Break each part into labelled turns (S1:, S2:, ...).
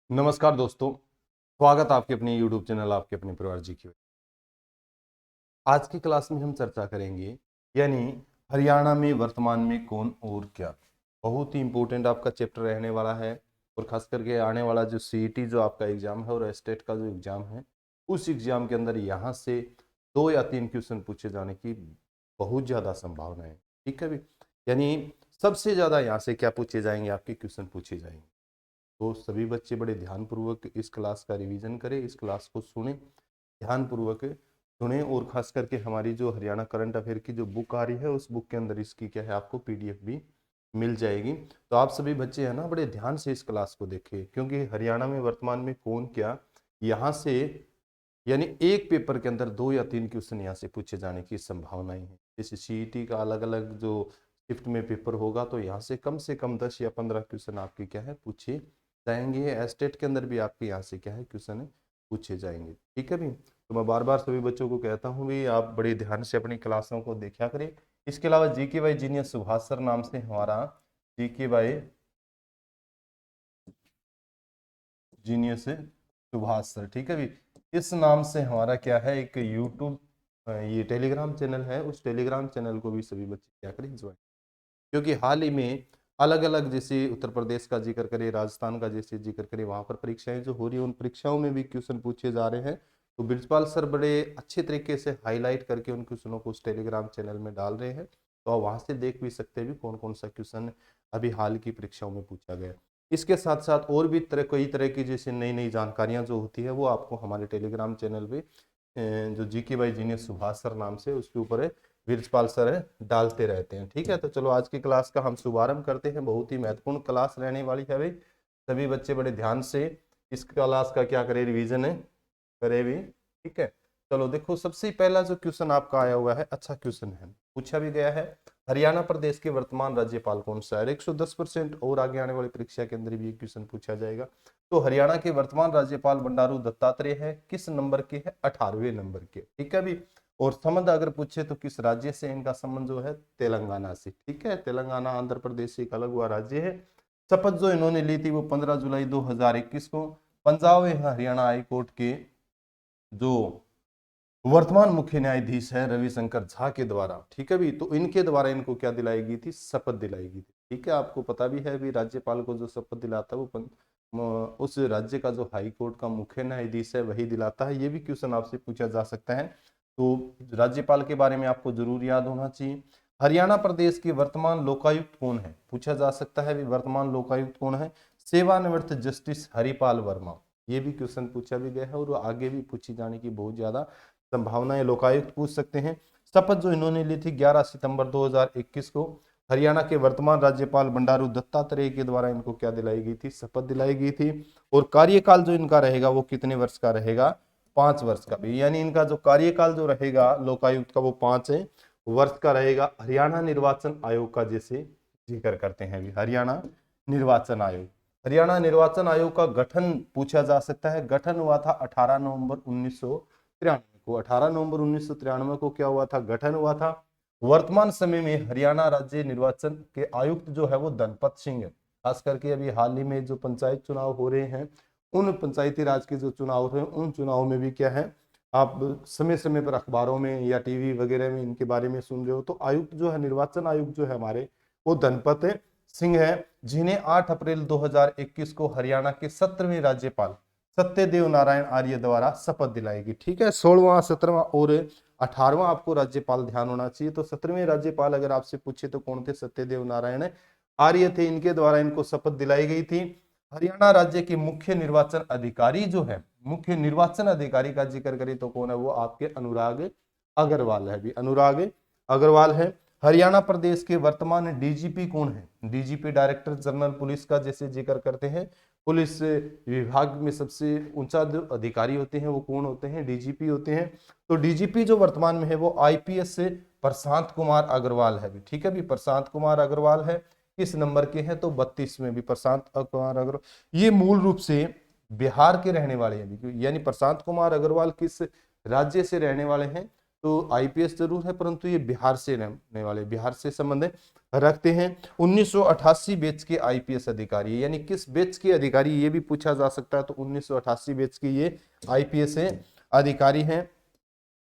S1: नमस्कार दोस्तों, स्वागत आपके अपने YouTube चैनल आपके अपने परिवार जी की। आज की क्लास में हम चर्चा करेंगे यानी हरियाणा में वर्तमान में कौन और क्या। बहुत ही इंपॉर्टेंट आपका चैप्टर रहने वाला है और खास करके आने वाला जो सीईटी जो आपका एग्जाम है और स्टेट का जो एग्जाम है उस एग्जाम के अंदर यहाँ से 2 या 3 क्वेश्चन पूछे जाने की बहुत ज़्यादा संभावना है। ठीक है भी, यानी सबसे ज़्यादा यहाँ से क्या पूछे जाएंगे, आपके क्वेश्चन पूछे जाएंगे। तो सभी बच्चे बड़े ध्यानपूर्वक इस क्लास का रिवीजन करें, इस क्लास को सुने, ध्यानपूर्वक सुने और खास करके हमारी जो हरियाणा करंट अफेयर की जो बुक आ रही है उस बुक के अंदर इसकी क्या है आपको पीडीएफ भी मिल जाएगी। तो आप सभी बच्चे है ना बड़े ध्यान से इस क्लास को देखें, क्योंकि हरियाणा में वर्तमान में कौन क्या यहाँ से यानी एक पेपर के अंदर 2 या 3 क्वेश्चन यहाँ से पूछे जाने की संभावनाएं हैं। जैसे सीईटी का अलग अलग जो शिफ्ट में पेपर होगा तो यहाँ से कम 10 या 15 क्वेश्चन आपके क्या है पूछे जाएंगे। एस्टेट के अंदर भी आपके यहाँ से क्या है क्वेश्चन पूछे जाएंगे। ठीक है भी, तो मैं बार बार सभी बच्चों को कहता हूँ भी आप बड़े ध्यान से अपनी क्लासों को देखा करें। इसके अलावा GK by genius Subhash sir नाम से हमारा GK by genius Subhash sir, ठीक है भी, इस नाम से हमारा क्या है एक यूट्यूब ये टेलीग्राम चैनल है। उस टेलीग्राम चैनल को भी सभी बच्चे क्या करें ज्वाइन, क्योंकि हाल ही में अलग अलग जैसे उत्तर प्रदेश का जिक्र करें, राजस्थान का जैसे जिक्र करें, वहां पर परीक्षाएं जो हो रही है उन परीक्षाओं में भी क्वेश्चन पूछे जा रहे हैं। तो ब्रिजपाल सर बड़े अच्छे तरीके से हाईलाइट करके उन क्वेश्चनों को उस टेलीग्राम चैनल में डाल रहे हैं। तो आप वहां से देख भी सकते हैं भी कौन कौन सा क्वेश्चन अभी हाल की परीक्षाओं में पूछा गया। इसके साथ साथ और भी कई तरह की जैसे नई नई जानकारियां जो होती है वो आपको हमारे टेलीग्राम चैनल पे जो GK by genius Subhash sir नाम से उसके ऊपर वीरजपाल सर डालते रहते हैं। ठीक है, तो चलो आज की क्लास का हम शुभारंभ करते हैं। बहुत ही महत्वपूर्ण क्लास रहने वाली है भाई, सभी बच्चे बड़े ध्यान से इस क्लास का क्या करें रिवीजन है करे भी। ठीक है, चलो देखो सबसे पहला जो क्वेश्चन आपका आया हुआ है अच्छा क्वेश्चन है, पूछा भी गया है हरियाणा प्रदेश के वर्तमान राज्यपाल कौन सा है। 110% और आगे आने वाली परीक्षा के अंदर भी ये क्वेश्चन पूछा जाएगा। तो हरियाणा के वर्तमान राज्यपाल बंडारू दत्तात्रेय है, किस नंबर के है 18वें नंबर के। ठीक है भी, और संबंध अगर पूछे तो किस राज्य से इनका संबंध जो है तेलंगाना से। ठीक है, तेलंगाना आंध्र प्रदेश से एक अलग हुआ राज्य है। शपथ जो इन्होंने ली थी वो 15 जुलाई 2021 को पंजाब हरियाणा हाई कोर्ट के जो वर्तमान मुख्य न्यायाधीश है रविशंकर झा के द्वारा। ठीक है भी, तो इनके द्वारा इनको क्या दिलाई गई थी, शपथ दिलाई गई थी। ठीक है, आपको पता भी है भी राज्यपाल को जो शपथ दिलाता है वो उस राज्य का जो हाई कोर्ट का मुख्य न्यायाधीश है वही दिलाता है। ये भी क्वेश्चन आपसे पूछा जा सकता है, तो राज्यपाल के बारे में आपको जरूर याद होना चाहिए। हरियाणा प्रदेश के वर्तमान लोकायुक्त कौन है, पूछा जा सकता है भी वर्तमान लोकायुक्त कौन है। सेवानिवृत्त जस्टिस हरिपाल वर्मा, ये भी क्वेश्चन पूछा भी गया है और आगे भी पूछी जाने की बहुत ज्यादा संभावनाएं। लोकायुक्त पूछ सकते हैं। शपथ जो इन्होंने ली थी 11 सितंबर 2021 को हरियाणा के वर्तमान राज्यपाल बंडारू दत्तात्रेय के द्वारा इनको क्या दिलाई गई थी, शपथ दिलाई गई थी। और कार्यकाल जो इनका रहेगा वो कितने वर्ष का रहेगा, 5 वर्ष का भी, यानी इनका जो कार्यकाल जो रहेगा लोकायुक्त का वो 5 वर्ष का रहेगा। हरियाणा निर्वाचन आयोग का जैसे जिक्र करते हैं अभी, हरियाणा निर्वाचन आयोग, हरियाणा निर्वाचन आयोग का गठन पूछा जा सकता है। गठन हुआ था 18 नवंबर 1993 को। 18 नवंबर 1993 को क्या हुआ था, गठन हुआ था। वर्तमान समय में हरियाणा राज्य निर्वाचन के आयुक्त जो है वो धनपत सिंह है। खास करके अभी हाल ही में जो पंचायत चुनाव हो रहे हैं उन पंचायती राज के जो चुनाव हो रहे हैं उन चुनाव में भी क्या है आप समय समय पर अखबारों में या टीवी वगैरह में इनके बारे में सुन रहे हो। तो आयुक्त जो है निर्वाचन आयुक्त जो है हमारे वो धनपत सिंह है, जिन्हें 8 अप्रैल 2021 को हरियाणा के 17वें राज्यपाल सत्यदेव नारायण आर्य द्वारा शपथ दिलाएगी। ठीक है, 16वां 17वां और 18वां आपको राज्यपाल ध्यान होना चाहिए। तो 17वें राज्यपाल अगर आपसे पूछे तो कौन थे, सत्यदेव नारायण आर्य थे, इनके द्वारा इनको शपथ दिलाई गई थी। हरियाणा राज्य के मुख्य निर्वाचन अधिकारी जो है, मुख्य निर्वाचन अधिकारी का जिक्र करें तो कौन है, वो आपके अनुराग अग्रवाल है भी, अनुराग अग्रवाल है। हरियाणा प्रदेश के वर्तमान डीजीपी कौन है, डीजीपी डायरेक्टर जनरल पुलिस का जैसे जिक्र करते हैं, पुलिस विभाग में सबसे ऊंचा जो अधिकारी होते हैं वो कौन होते हैं, डीजीपी होते हैं। तो डीजीपी जो वर्तमान में है वो आईपीएस से प्रशांत कुमार अग्रवाल है भी। ठीक है भी, प्रशांत कुमार अग्रवाल है, किस नंबर के हैं तो 32 में भी प्रशांत कुमार अग्रवाल। ये मूल रूप से बिहार के रहने वाले हैं, यानी प्रशांत कुमार अग्रवाल किस राज्य से रहने वाले हैं, तो आईपीएस जरूर है, परंतु ये बिहार से रहने वाले, बिहार से संबंध रखते हैं। 1988 बैच के आईपीएस अधिकारी, यानी किस बैच के अधिकारी ये भी पूछा जा सकता है, तो 1988 बैच के ये आईपीएस अधिकारी हैं।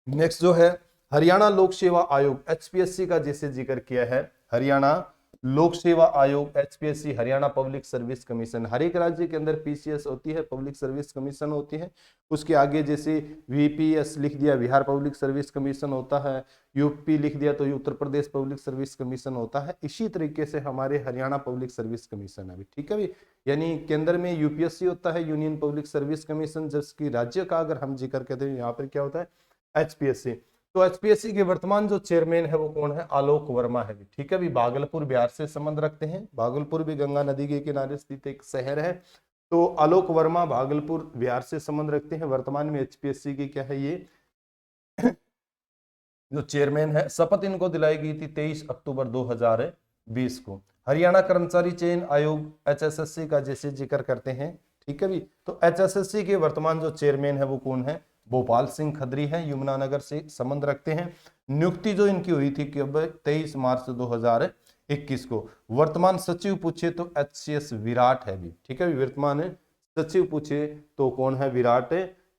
S1: नेक्स्ट जो है हरियाणा लोक सेवा आयोग एचपीएससी का जैसे जिक्र किया है, हरियाणा लोक सेवा आयोग HPSC, Haryana public service commission. हर एक राज्य के अंदर पीसीएस होती है, पब्लिक सर्विस कमीशन होती है। उसके आगे जैसे वीपीएस लिख दिया, बिहार पब्लिक सर्विस कमीशन होता है, यूपी लिख दिया तो Uttar Pradesh public service commission होता है। इसी तरीके से हमारे हरियाणा पब्लिक सर्विस कमीशन है, ठीक है भी, यानी केंद्र में यूपीएससी होता है, यूनियन पब्लिक सर्विस कमीशन, जबकि राज्य का अगर हम जिक्र करते हैं यहाँ पर क्या होता है, एचपीएससी। तो एचपीएससी के वर्तमान जो चेयरमैन है वो कौन है, आलोक वर्मा है, ठीक है भी। भागलपुर बिहार से संबंध रखते हैं, भागलपुर भी गंगा नदी के किनारे स्थित एक शहर है। तो आलोक वर्मा भागलपुर बिहार से संबंध रखते हैं। वर्तमान में एचपीएससी की क्या है ये जो चेयरमैन है। शपथ इनको दिलाई गई थी 23 अक्टूबर 2020 को। हरियाणा कर्मचारी चयन आयोग एचएसएससी का जैसे जिक्र करते हैं, ठीक है भी। तो एचएसएससी के वर्तमान जो चेयरमैन है वो कौन है, भोपाल सिंह खत्री है, यमुनानगर से संबंध रखते हैं। नियुक्ति जो इनकी हुई थी कि 23 मार्च 2021 को। वर्तमान सचिव पूछे तो एचसीएस विराट है भी, ठीक है भी। वर्तमान सचिव पूछे तो कौन है, विराट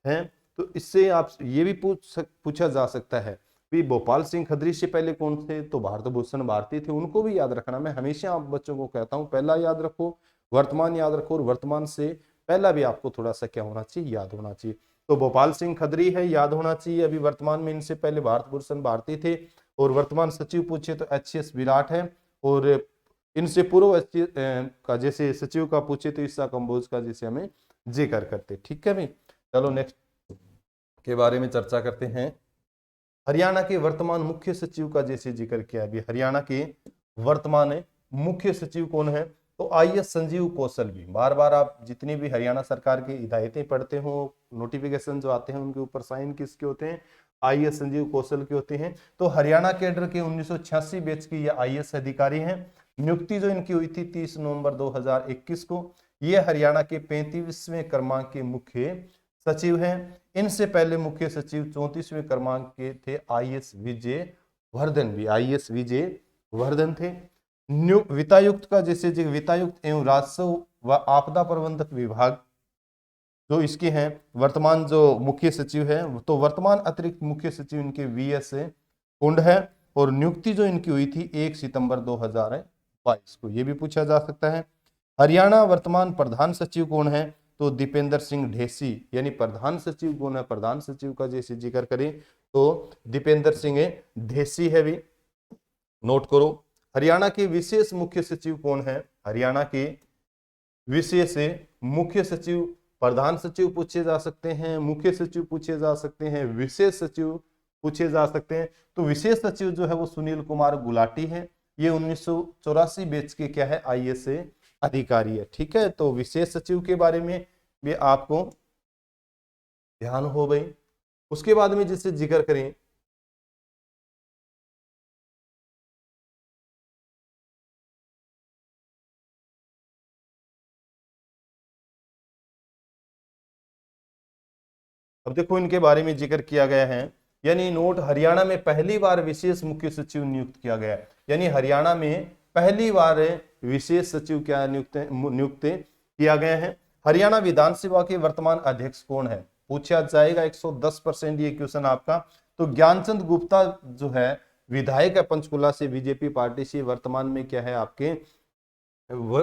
S1: है। तो इससे आप ये भी पूछा जा सकता है भी भोपाल सिंह खत्री से पहले कौन थे, तो भारत भूषण भारती थे, उनको भी याद रखना। मैं हमेशा आप बच्चों को कहता हूं पहला याद रखो, वर्तमान याद रखो, और वर्तमान से पहला भी आपको थोड़ा सा क्या होना चाहिए, याद होना चाहिए। तो भोपाल सिंह खत्री है, याद होना चाहिए। अभी वर्तमान में इनसे पहले भारत भूषण भारती थे। और वर्तमान सचिव पूछे तो एचसीएस विराट है। और इनसे पूर्व का जैसे सचिव का पूछे तो ईसा कंबोज का जैसे हमें जिक्र करते, ठीक है भाई। चलो नेक्स्ट के बारे में चर्चा करते हैं। हरियाणा के वर्तमान मुख्य सचिव का जैसे जिक्र किया अभी, हरियाणा के वर्तमान मुख्य सचिव कौन है, तो आईएएस संजीव कौशल भी। बार बार आप जितनी भी हरियाणा सरकार की हिदायतें पढ़ते हो, नोटिफिकेशन जो आते हैं उनके ऊपर साइन किसके होते हैं, आईएएस संजीव कौशल के होते हैं। तो हरियाणा कैडर के 1986 बैच की ये आईएएस अधिकारी हैं। नियुक्ति जो इनकी हुई थी 30 नवंबर 2021 को। ये हरियाणा के 35वें क्रमांक के मुख्य सचिव हैं। इनसे पहले मुख्य सचिव 34वें क्रमांक के थे आईएएस विजय वर्धन भी, आईएएस विजय वर्धन थे। वित्तायुक्त का जैसे वित्तायुक्त एवं राजस्व व आपदा प्रबंधक विभाग जो इसके हैं वर्तमान जो मुख्य सचिव है, तो वर्तमान अतिरिक्त मुख्य सचिव इनके वीएस कुंड है। और नियुक्ति जो इनकी हुई थी 1 सितंबर 2022 को, ये भी पूछा जा सकता है। हरियाणा वर्तमान प्रधान सचिव कौन है, तो दीपेंद्र सिंह ढेसी, यानी प्रधान सचिव कौन है, प्रधान सचिव का जैसे जिक्र करें तो दीपेंद्र सिंह ढेसी है भी, नोट करो। हरियाणा के विशेष मुख्य सचिव कौन है, हरियाणा के विशेष मुख्य सचिव, प्रधान सचिव पूछे जा सकते हैं, मुख्य सचिव पूछे जा सकते हैं, विशेष सचिव पूछे जा सकते हैं। तो विशेष सचिव जो है वो सुनील कुमार गुलाटी है। ये 1984 बैच के क्या है, आईएएस अधिकारी है, ठीक है। तो विशेष सचिव के बारे में भी आपको ध्यान हो गई। उसके बाद में जिससे जिक्र करें अब देखो इनके बारे में जिक्र किया गया है, यानी नोट, हरियाणा में पहली बार विशेष मुख्य सचिव नियुक्त किया गया, यानी हरियाणा में पहली बार विशेष सचिव क्या नियुक्त किया गया है। हरियाणा विधानसभा के वर्तमान अध्यक्ष कौन है, पूछा जाएगा 110% ये क्वेश्चन आपका। तो ज्ञानचंद गुप्ता जो है विधायक है पंचकुला से, बीजेपी पार्टी से, वर्तमान में क्या है आपके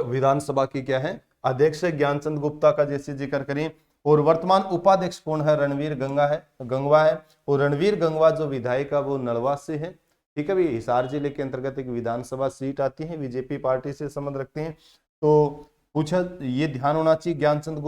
S1: विधानसभा की क्या है, अध्यक्ष है ज्ञानचंद गुप्ता का जैसे जिक्र करें। और वर्तमान उपाध्यक्ष कौन है, रणवीर गंगवा है। और रणवीर गंगवा जो विधायक है वो नलवा से है, ठीक है भाई। हिसार जिले के अंतर्गत एक विधानसभा सीट आती है, बीजेपी पार्टी से संबंध रखते हैं। तो पूछा, ये ध्यान होना चाहिए, ज्ञानचंद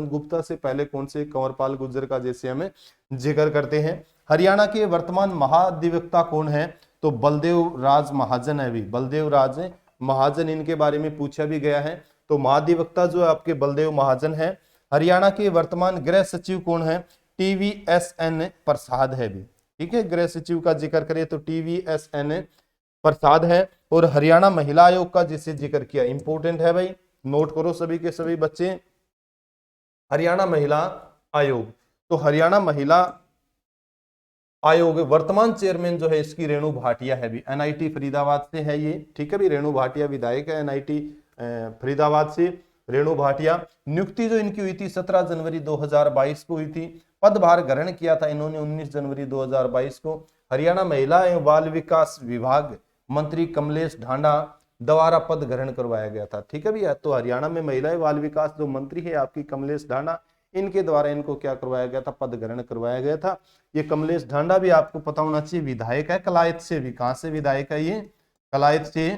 S1: गुप्ता से पहले कौन से, कंवरपाल गुर्जर का जैसे हमें जिक्र करते हैं। हरियाणा के वर्तमान महाधिवक्ता कौन है, तो बलदेव राज महाजन है भी, बलदेव राज महाजन, इनके बारे में पूछा भी गया है। तो महाधिवक्ता जो आपके बलदेव महाजन है। हरियाणा के वर्तमान गृह सचिव कौन है, टीवीएसएन प्रसाद है भी, ठीक है। गृह सचिव का जिक्र करें तो टीवीएसएन प्रसाद है। और हरियाणा महिला आयोग का जिसे जिक्र किया, इंपोर्टेंट है भाई, नोट करो सभी के सभी बच्चे। हरियाणा महिला आयोग, तो हरियाणा महिला आयोग वर्तमान चेयरमैन जो है इसकी रेणु भाटिया है भी, एनआईटी फरीदाबाद से है ये, ठीक है भी, रेणु भाटिया विधायक है एनआईटी फरीदाबाद से, रेणु भाटिया। नियुक्ति जो इनकी हुई थी 17 जनवरी 2022 को हुई थी। पदभार ग्रहण किया था इन्होंने 19 जनवरी 2022 को। हरियाणा महिला एवं बाल विकास विभाग मंत्री कमलेश ढांडा द्वारा पद ग्रहण करवाया गया था, ठीक है भैया। तो हरियाणा में महिला एवं बाल विकास जो मंत्री है आपकी कमलेश ढांडा, इनके द्वारा इनको क्या करवाया गया था, पद ग्रहण करवाया गया था। ये कमलेश ढांडा भी आपको पता होना चाहिए विधायक है कलायत से भी। कहां से विधायक है ये? कलायत से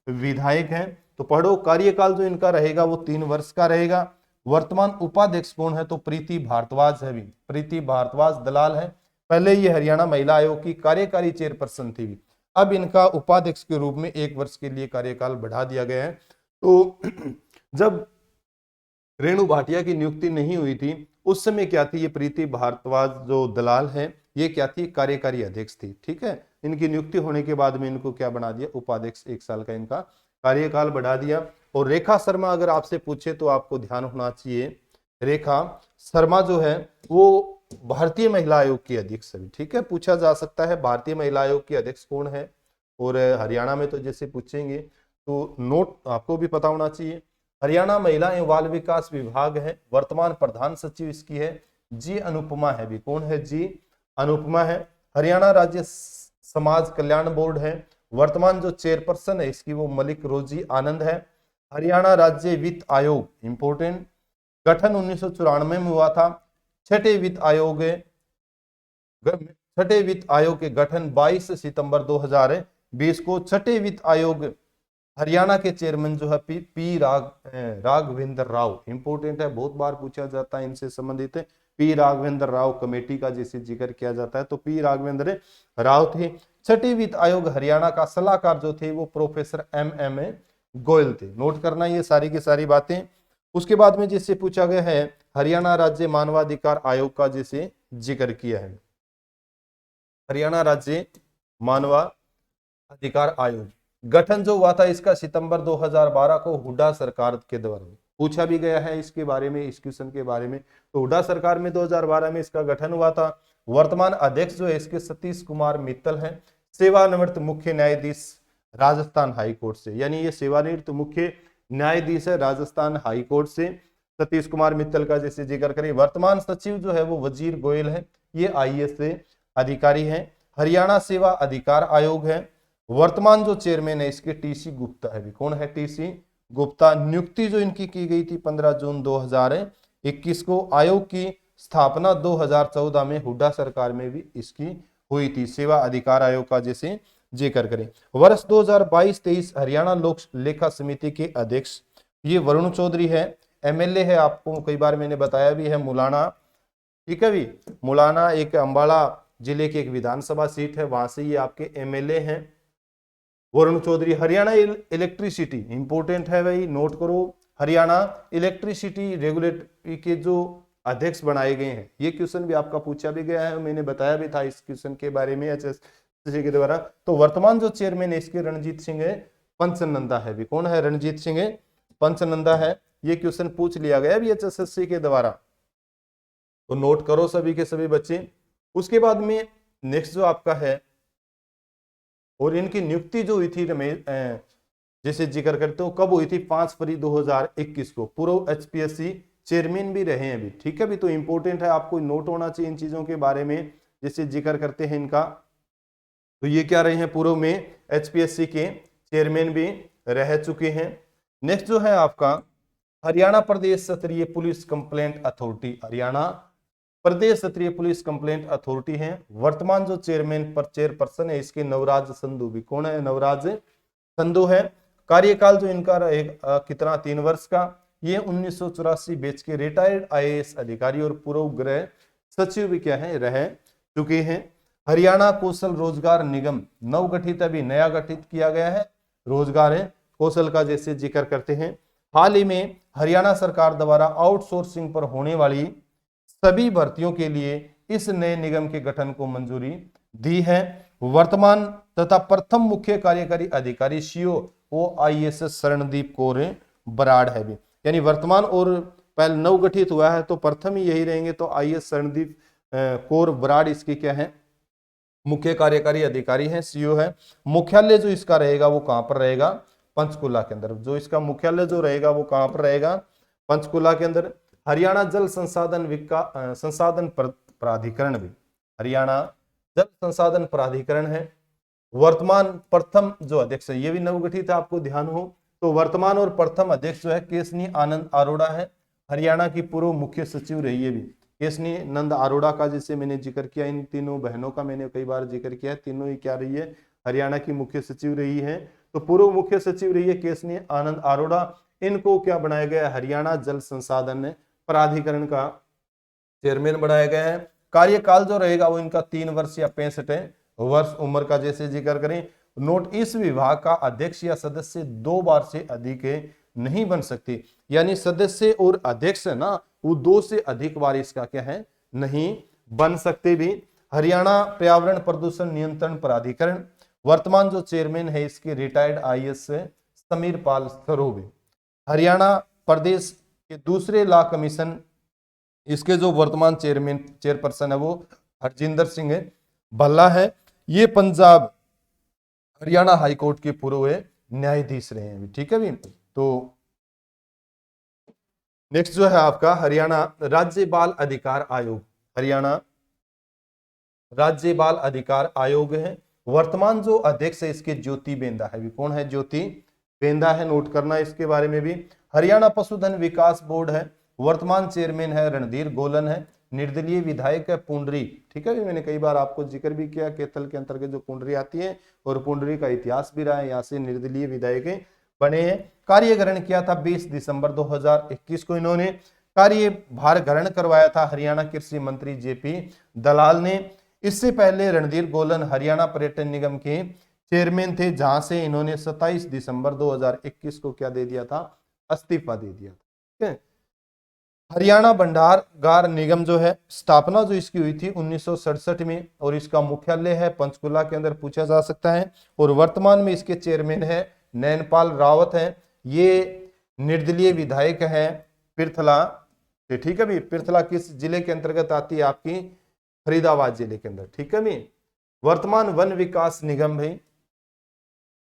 S1: विधायक है। तो पढ़ो, कार्यकाल जो इनका रहेगा वो 3 वर्ष का रहेगा। वर्तमान उपाध्यक्ष कौन है? तो प्रीति भारद्वाज है भी, प्रीति भारद्वाज दलाल है। पहले ये हरियाणा महिला आयोग की कार्यकारी चेयरपर्सन थी, अब इनका उपाध्यक्ष के रूप में 1 वर्ष के लिए कार्यकाल बढ़ा दिया गया है। तो जब रेणु भाटिया की नियुक्ति नहीं हुई थी उस समय क्या थी, ये प्रीति भारद्वाज जो दलाल है ये क्या थी, कार्यकारी अध्यक्ष थी, ठीक है। इनकी नियुक्ति होने के बाद में इनको क्या बना दिया, उपाध्यक्ष, 1 साल का इनका कार्यकाल बढ़ा दिया। और रेखा शर्मा अगर आपसे पूछे तो आपको ध्यान होना चाहिए, रेखा शर्मा जो है वो भारतीय महिला आयोग की अध्यक्ष है, ठीक है, पूछा जा सकता है भारतीय महिला आयोग की अध्यक्ष कौन है। और हरियाणा में तो जैसे पूछेंगे तो नोट आपको भी पता होना चाहिए। हरियाणा महिला एवं बाल विकास विभाग है, वर्तमान प्रधान सचिव इसकी है जी अनुपमा है भी। कौन है? जी अनुपमा है। हरियाणा राज्य समाज कल्याण बोर्ड है, वर्तमान जो चेयरपर्सन है इसकी वो मलिक रोजी आनंद है। हरियाणा राज्य वित्त आयोग, इंपोर्टेंट, गठन 1994 में हुआ था। छठे वित्त आयोग के गठन 22 सितंबर 2020 को। छठे वित्त आयोग हरियाणा के चेयरमैन जो है पी राघवेंद्र राव, इंपोर्टेंट है, बहुत बार पूछा जाता है इनसे संबंधित। पी राघवेंद्र राव कमेटी का जैसे जिक्र किया जाता है तो पी राघवेंद्र राव थे। छठी वित्त आयोग हरियाणा का सलाहकार जो थे वो प्रोफेसर MMA गोयल थे। नोट करना ये सारी की सारी बातें। उसके बाद में जिससे पूछा गया है हरियाणा राज्य मानवाधिकार आयोग का जैसे जिक्र किया है, हरियाणा राज्य मानवाधिकार आयोग गठन जो हुआ था इसका सितंबर 2012 को हुड्डा सरकार के द्वारा। पूछा भी गया है इसके बारे में, इस क्वेश्चन के बारे में। तो हुड्डा सरकार में 2012 में इसका गठन हुआ था। वर्तमान अध्यक्ष जो है इसके सतीश कुमार मित्तल है, सेवानिवृत्त मुख्य न्यायाधीश राजस्थान हाईकोर्ट से, यानी ये सेवानिवृत्त मुख्य न्यायाधीश है राजस्थान हाईकोर्ट से, सतीश कुमार मित्तल का जैसे जिक्र करें। वर्तमान सचिव जो है वो वजीर गोयल है, ये IAS से अधिकारी है। हरियाणा सेवा अधिकार आयोग है, वर्तमान जो चेयरमैन है इसके TC गुप्ता है भी। कौन है? TC गुप्ता। नियुक्ति जो इनकी की गई थी 15 जून 2021 को। आयोग की स्थापना 2014 में हुड्डा सरकार में भी इसकी हुई थी, सेवा अधिकार आयोग का जैसे जिक्र करें। वर्ष 2022-23 हरियाणा लोक लेखा समिति के अध्यक्ष ये वरुण चौधरी है, MLA है, आपको कई बार मैंने बताया भी है, मुलाना, ठीक है भी। मुलाना एक अंबाला जिले की एक विधानसभा सीट है, वहां से ये आपके MLA हैं वरुण चौधरी। हरियाणा इलेक्ट्रिसिटी, इंपोर्टेंट है भाई, नोट करो, हरियाणा इलेक्ट्रिसिटी रेगुलेटरी के जो अध्यक्ष बनाए गए हैं, ये क्वेश्चन भी आपका पूछा भी गया है, मैंने बताया भी था इस क्वेश्चन के बारे में HSC के द्वारा। तो वर्तमान जो चेयरमैन है इसके रणजीत सिंह पंचनंदा है भी। कौन है? रणजीत सिंह पंचनंदा है। ये क्वेश्चन पूछ लिया गया भी HSC के द्वारा, तो नोट करो सभी के सभी बच्चे। उसके बाद में नेक्स्ट जो आपका है, और इनकी नियुक्ति जो हुई थी रमेश जैसे जिक्र करते हो कब हुई थी, 5 फरवरी 2021 को। पूर्व HPSC चेयरमैन भी रहे हैं अभी, ठीक है भी। तो इंपॉर्टेंट है, आपको नोट होना चाहिए इन चीजों के बारे में जैसे जिक्र करते हैं इनका। तो ये क्या रहे हैं, पूर्व में HPSC के चेयरमैन भी रह चुके हैं। नेक्स्ट जो है आपका हरियाणा प्रदेश स्तरीय पुलिस कंप्लेंट अथॉरिटी, हरियाणा प्रदेश स्तरीय पुलिस कंप्लेंट अथॉरिटी है। वर्तमान जो चेयरपर्सन है इसके नवराज संधू भी। कौन है? नवराज संधू है। कार्यकाल जो इनका रहेगा कितना, 3 वर्ष का। ये 1984 बैच के रिटायर्ड IAS अधिकारी और पूर्व गृह सचिव भी क्या है, रह चुके हैं। हरियाणा कौशल रोजगार निगम नवगठित, अभी नया गठित किया गया है, रोजगार है कौशल का जैसे जिक्र करते हैं। हाल ही में हरियाणा सरकार द्वारा आउटसोर्सिंग पर होने वाली सभी भर्तियों के लिए इस नए निगम के गठन को मंजूरी दी है। वर्तमान तथा प्रथम मुख्य कार्यकारी अधिकारी CO वो IAS शरणदीप कौर बराड़ है भी, यानी वर्तमान और पहले नवगठित हुआ है तो प्रथम ही यही रहेंगे, तो IAS शरणदीप कौर बराड़ इसके क्या है, मुख्य कार्यकारी अधिकारी है, सीईओ है। मुख्यालय जो इसका रहेगा वो कहां पर रहेगा, पंचकुला के अंदर। जो इसका मुख्यालय जो रहेगा वो कहां पर रहेगा, पंचकुला के अंदर। हरियाणा जल संसाधन प्राधिकरण भी, हरियाणा जल संसाधन प्राधिकरण है। वर्तमान प्रथम जो अध्यक्ष है, ये भी नवगठित है, आपको ध्यान हो तो वर्तमान और प्रथम अध्यक्ष जो है केसनी आनंद अरोड़ा है। हरियाणा की पूर्व मुख्य सचिव रही है भी केसनी नंद अरोड़ा का, जिसे मैंने जिक्र किया। इन तीनों बहनों का मैंने कई बार जिक्र किया है, तीनों ही क्या रही है, हरियाणा की मुख्य सचिव रही है। तो पूर्व मुख्य सचिव रही है केसनी आनंद अरोड़ा। इनको क्या बनाया गया, हरियाणा जल संसाधन प्राधिकरण का चेयरमैन बनाया गया है। कार्यकाल जो रहेगा वो इनका 3 वर्ष या 65 वर्ष उम्र का, जैसे जिक्र करें। नोट, इस विभाग का अध्यक्ष या सदस्य 2 बार से अधिक नहीं बन सकती, यानी सदस्य और अध्यक्ष है ना, वो 2 से अधिक बार इसका क्या है, नहीं बन सकते भी। हरियाणा पर्यावरण प्रदूषण नियंत्रण प्राधिकरण, वर्तमान जो चेयरमैन है इसके रिटायर्ड आईएएस समीर पाल सरोबे। हरियाणा प्रदेश के दूसरे लॉ कमीशन, इसके जो वर्तमान चेयरपर्सन है वो हरजिंदर सिंह भल्ला है। ये पंजाब हरियाणा हाईकोर्ट के पूर्व न्यायाधीश रहे हैं, ठीक है भी। तो नेक्स्ट जो है आपका हरियाणा राज्य बाल अधिकार आयोग, हरियाणा राज्य बाल अधिकार आयोग है। वर्तमान जो अध्यक्ष है इसके ज्योति बेंदा है, कौन है, ज्योति बेंदा है, नोट करना इसके बारे में भी। हरियाणा पशुधन विकास बोर्ड है, वर्तमान चेयरमैन है रणधीर गोलन है। निर्दलीय विधायक है पुंडरी, ठीक है, मैंने कई बार आपको जिक्र भी किया, कैथल के अंतर्गत जो पुंडरी आती है और पुंडरी का इतिहास भी रहा है, यहाँ से निर्दलीय विधायक बने हैं। कार्य ग्रहण किया था 20 दिसंबर 2021 को इन्होंने। कार्यभार ग्रहण करवाया था हरियाणा कृषि मंत्री जेपी दलाल ने। इससे पहले रणधीर गोलन हरियाणा पर्यटन निगम के चेयरमैन थे, जहां से इन्होंने 27 दिसंबर 2021 को क्या दे दिया था, इस्तीफा दे दिया था, ठीक है। हरियाणा भंडारगार निगम जो है, स्थापना जो इसकी हुई थी 1967 में, और इसका मुख्यालय है पंचकुला के अंदर, पूछा जा सकता है। और वर्तमान में इसके चेयरमैन है नैनपाल रावत है। ये निर्दलीय विधायक है पिरथला, ठीक है भी। पिरथला किस जिले के अंतर्गत आती है, आपकी फरीदाबाद जिले के अंदर, ठीक है भी। वर्तमान वन विकास निगम है,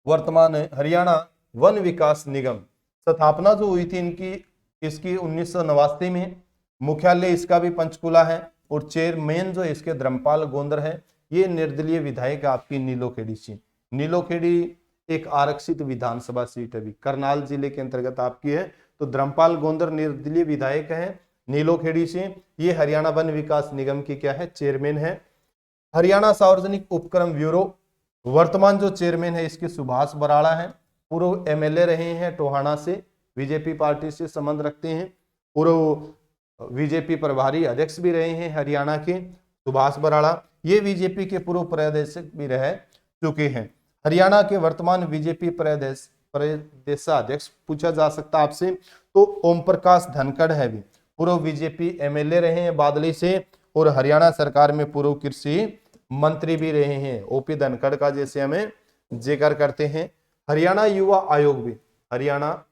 S1: वर्तमान हरियाणा वन विकास निगम, स्थापना जो हुई थी इनकी इसकी 1989 में। मुख्यालय इसका भी पंचकुला है और चेयरमैन जो इसके धर्मपाल गोंदर है। ये निर्दलीय विधायक आपकी नीलोखेड़ी सीट, नीलोखेड़ी एक आरक्षित विधानसभा सीट है, करनाल जिले के अंतर्गत आपकी है। तो धर्मपाल गोंदर निर्दलीय विधायक है नीलोखेड़ी से। ये हरियाणा वन विकास निगम की क्या है, चेयरमैन है। हरियाणा सार्वजनिक उपक्रम ब्यूरो, वर्तमान जो चेयरमैन है इसके सुभाष बराड़ा है, पूर्व एमएलए रहे हैं टोहाना से, बीजेपी पार्टी से संबंध रखते हैं। पूर्व बीजेपी प्रभारी अध्यक्ष भी रहे हैं हरियाणा के सुभाष बराड़ा। ये बीजेपी के पूर्व प्रदेशक भी रह चुके हैं। हरियाणा के वर्तमान बीजेपी प्रदेशाध्यक्ष पूछा जा सकता आपसे तो ओम प्रकाश धनखड़ है, भी पूर्व बीजेपी एमएलए रहे हैं बादली से, और हरियाणा सरकार में पूर्व कृषि मंत्री भी रहे हैं। ओपी धनखड़ का जैसे हमें जिक्र करते हैं। हरियाणा युवा आयोग भी, हरियाणा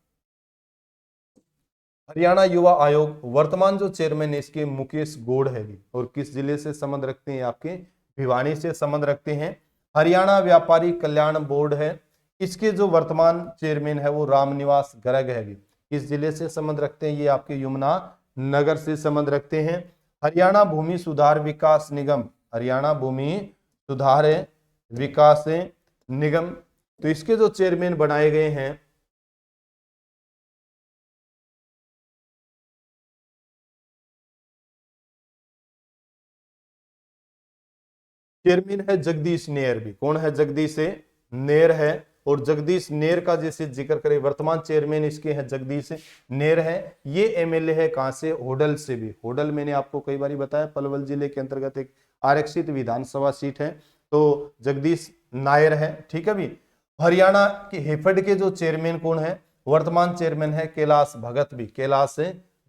S1: युवा आयोग, वर्तमान जो चेयरमैन है इसके मुकेश गौड़ है भी, और किस जिले से संबंध रखते हैं, आपके भिवानी से संबंध रखते हैं। हरियाणा व्यापारी कल्याण बोर्ड है, इसके जो वर्तमान चेयरमैन है वो रामनिवास गर्ग है भी, किस जिले से संबंध रखते हैं, ये आपके यमुना नगर से संबंध रखते हैं। हरियाणा भूमि सुधार विकास निगम, हरियाणा भूमि सुधार विकास निगम, तो इसके जो चेयरमैन बनाए गए हैं, चेयरमैन है जगदीश नेर भी, कौन है, जगदीश नेर है। और जगदीश नेर का जैसे जिक्र करें, वर्तमान चेयरमैन इसके हैं जगदीश नेर है। ये एमएलए है कहां से, होडल से भी। होडल मैंने आपको कई बार बताया पलवल जिले के अंतर्गत एक आरक्षित विधानसभा सीट है, तो जगदीश नायर है, ठीक है भी। हरियाणा की हेफेड के जो चेयरमैन कौन है, वर्तमान चेयरमैन है कैलाश भगत भी। कैलाश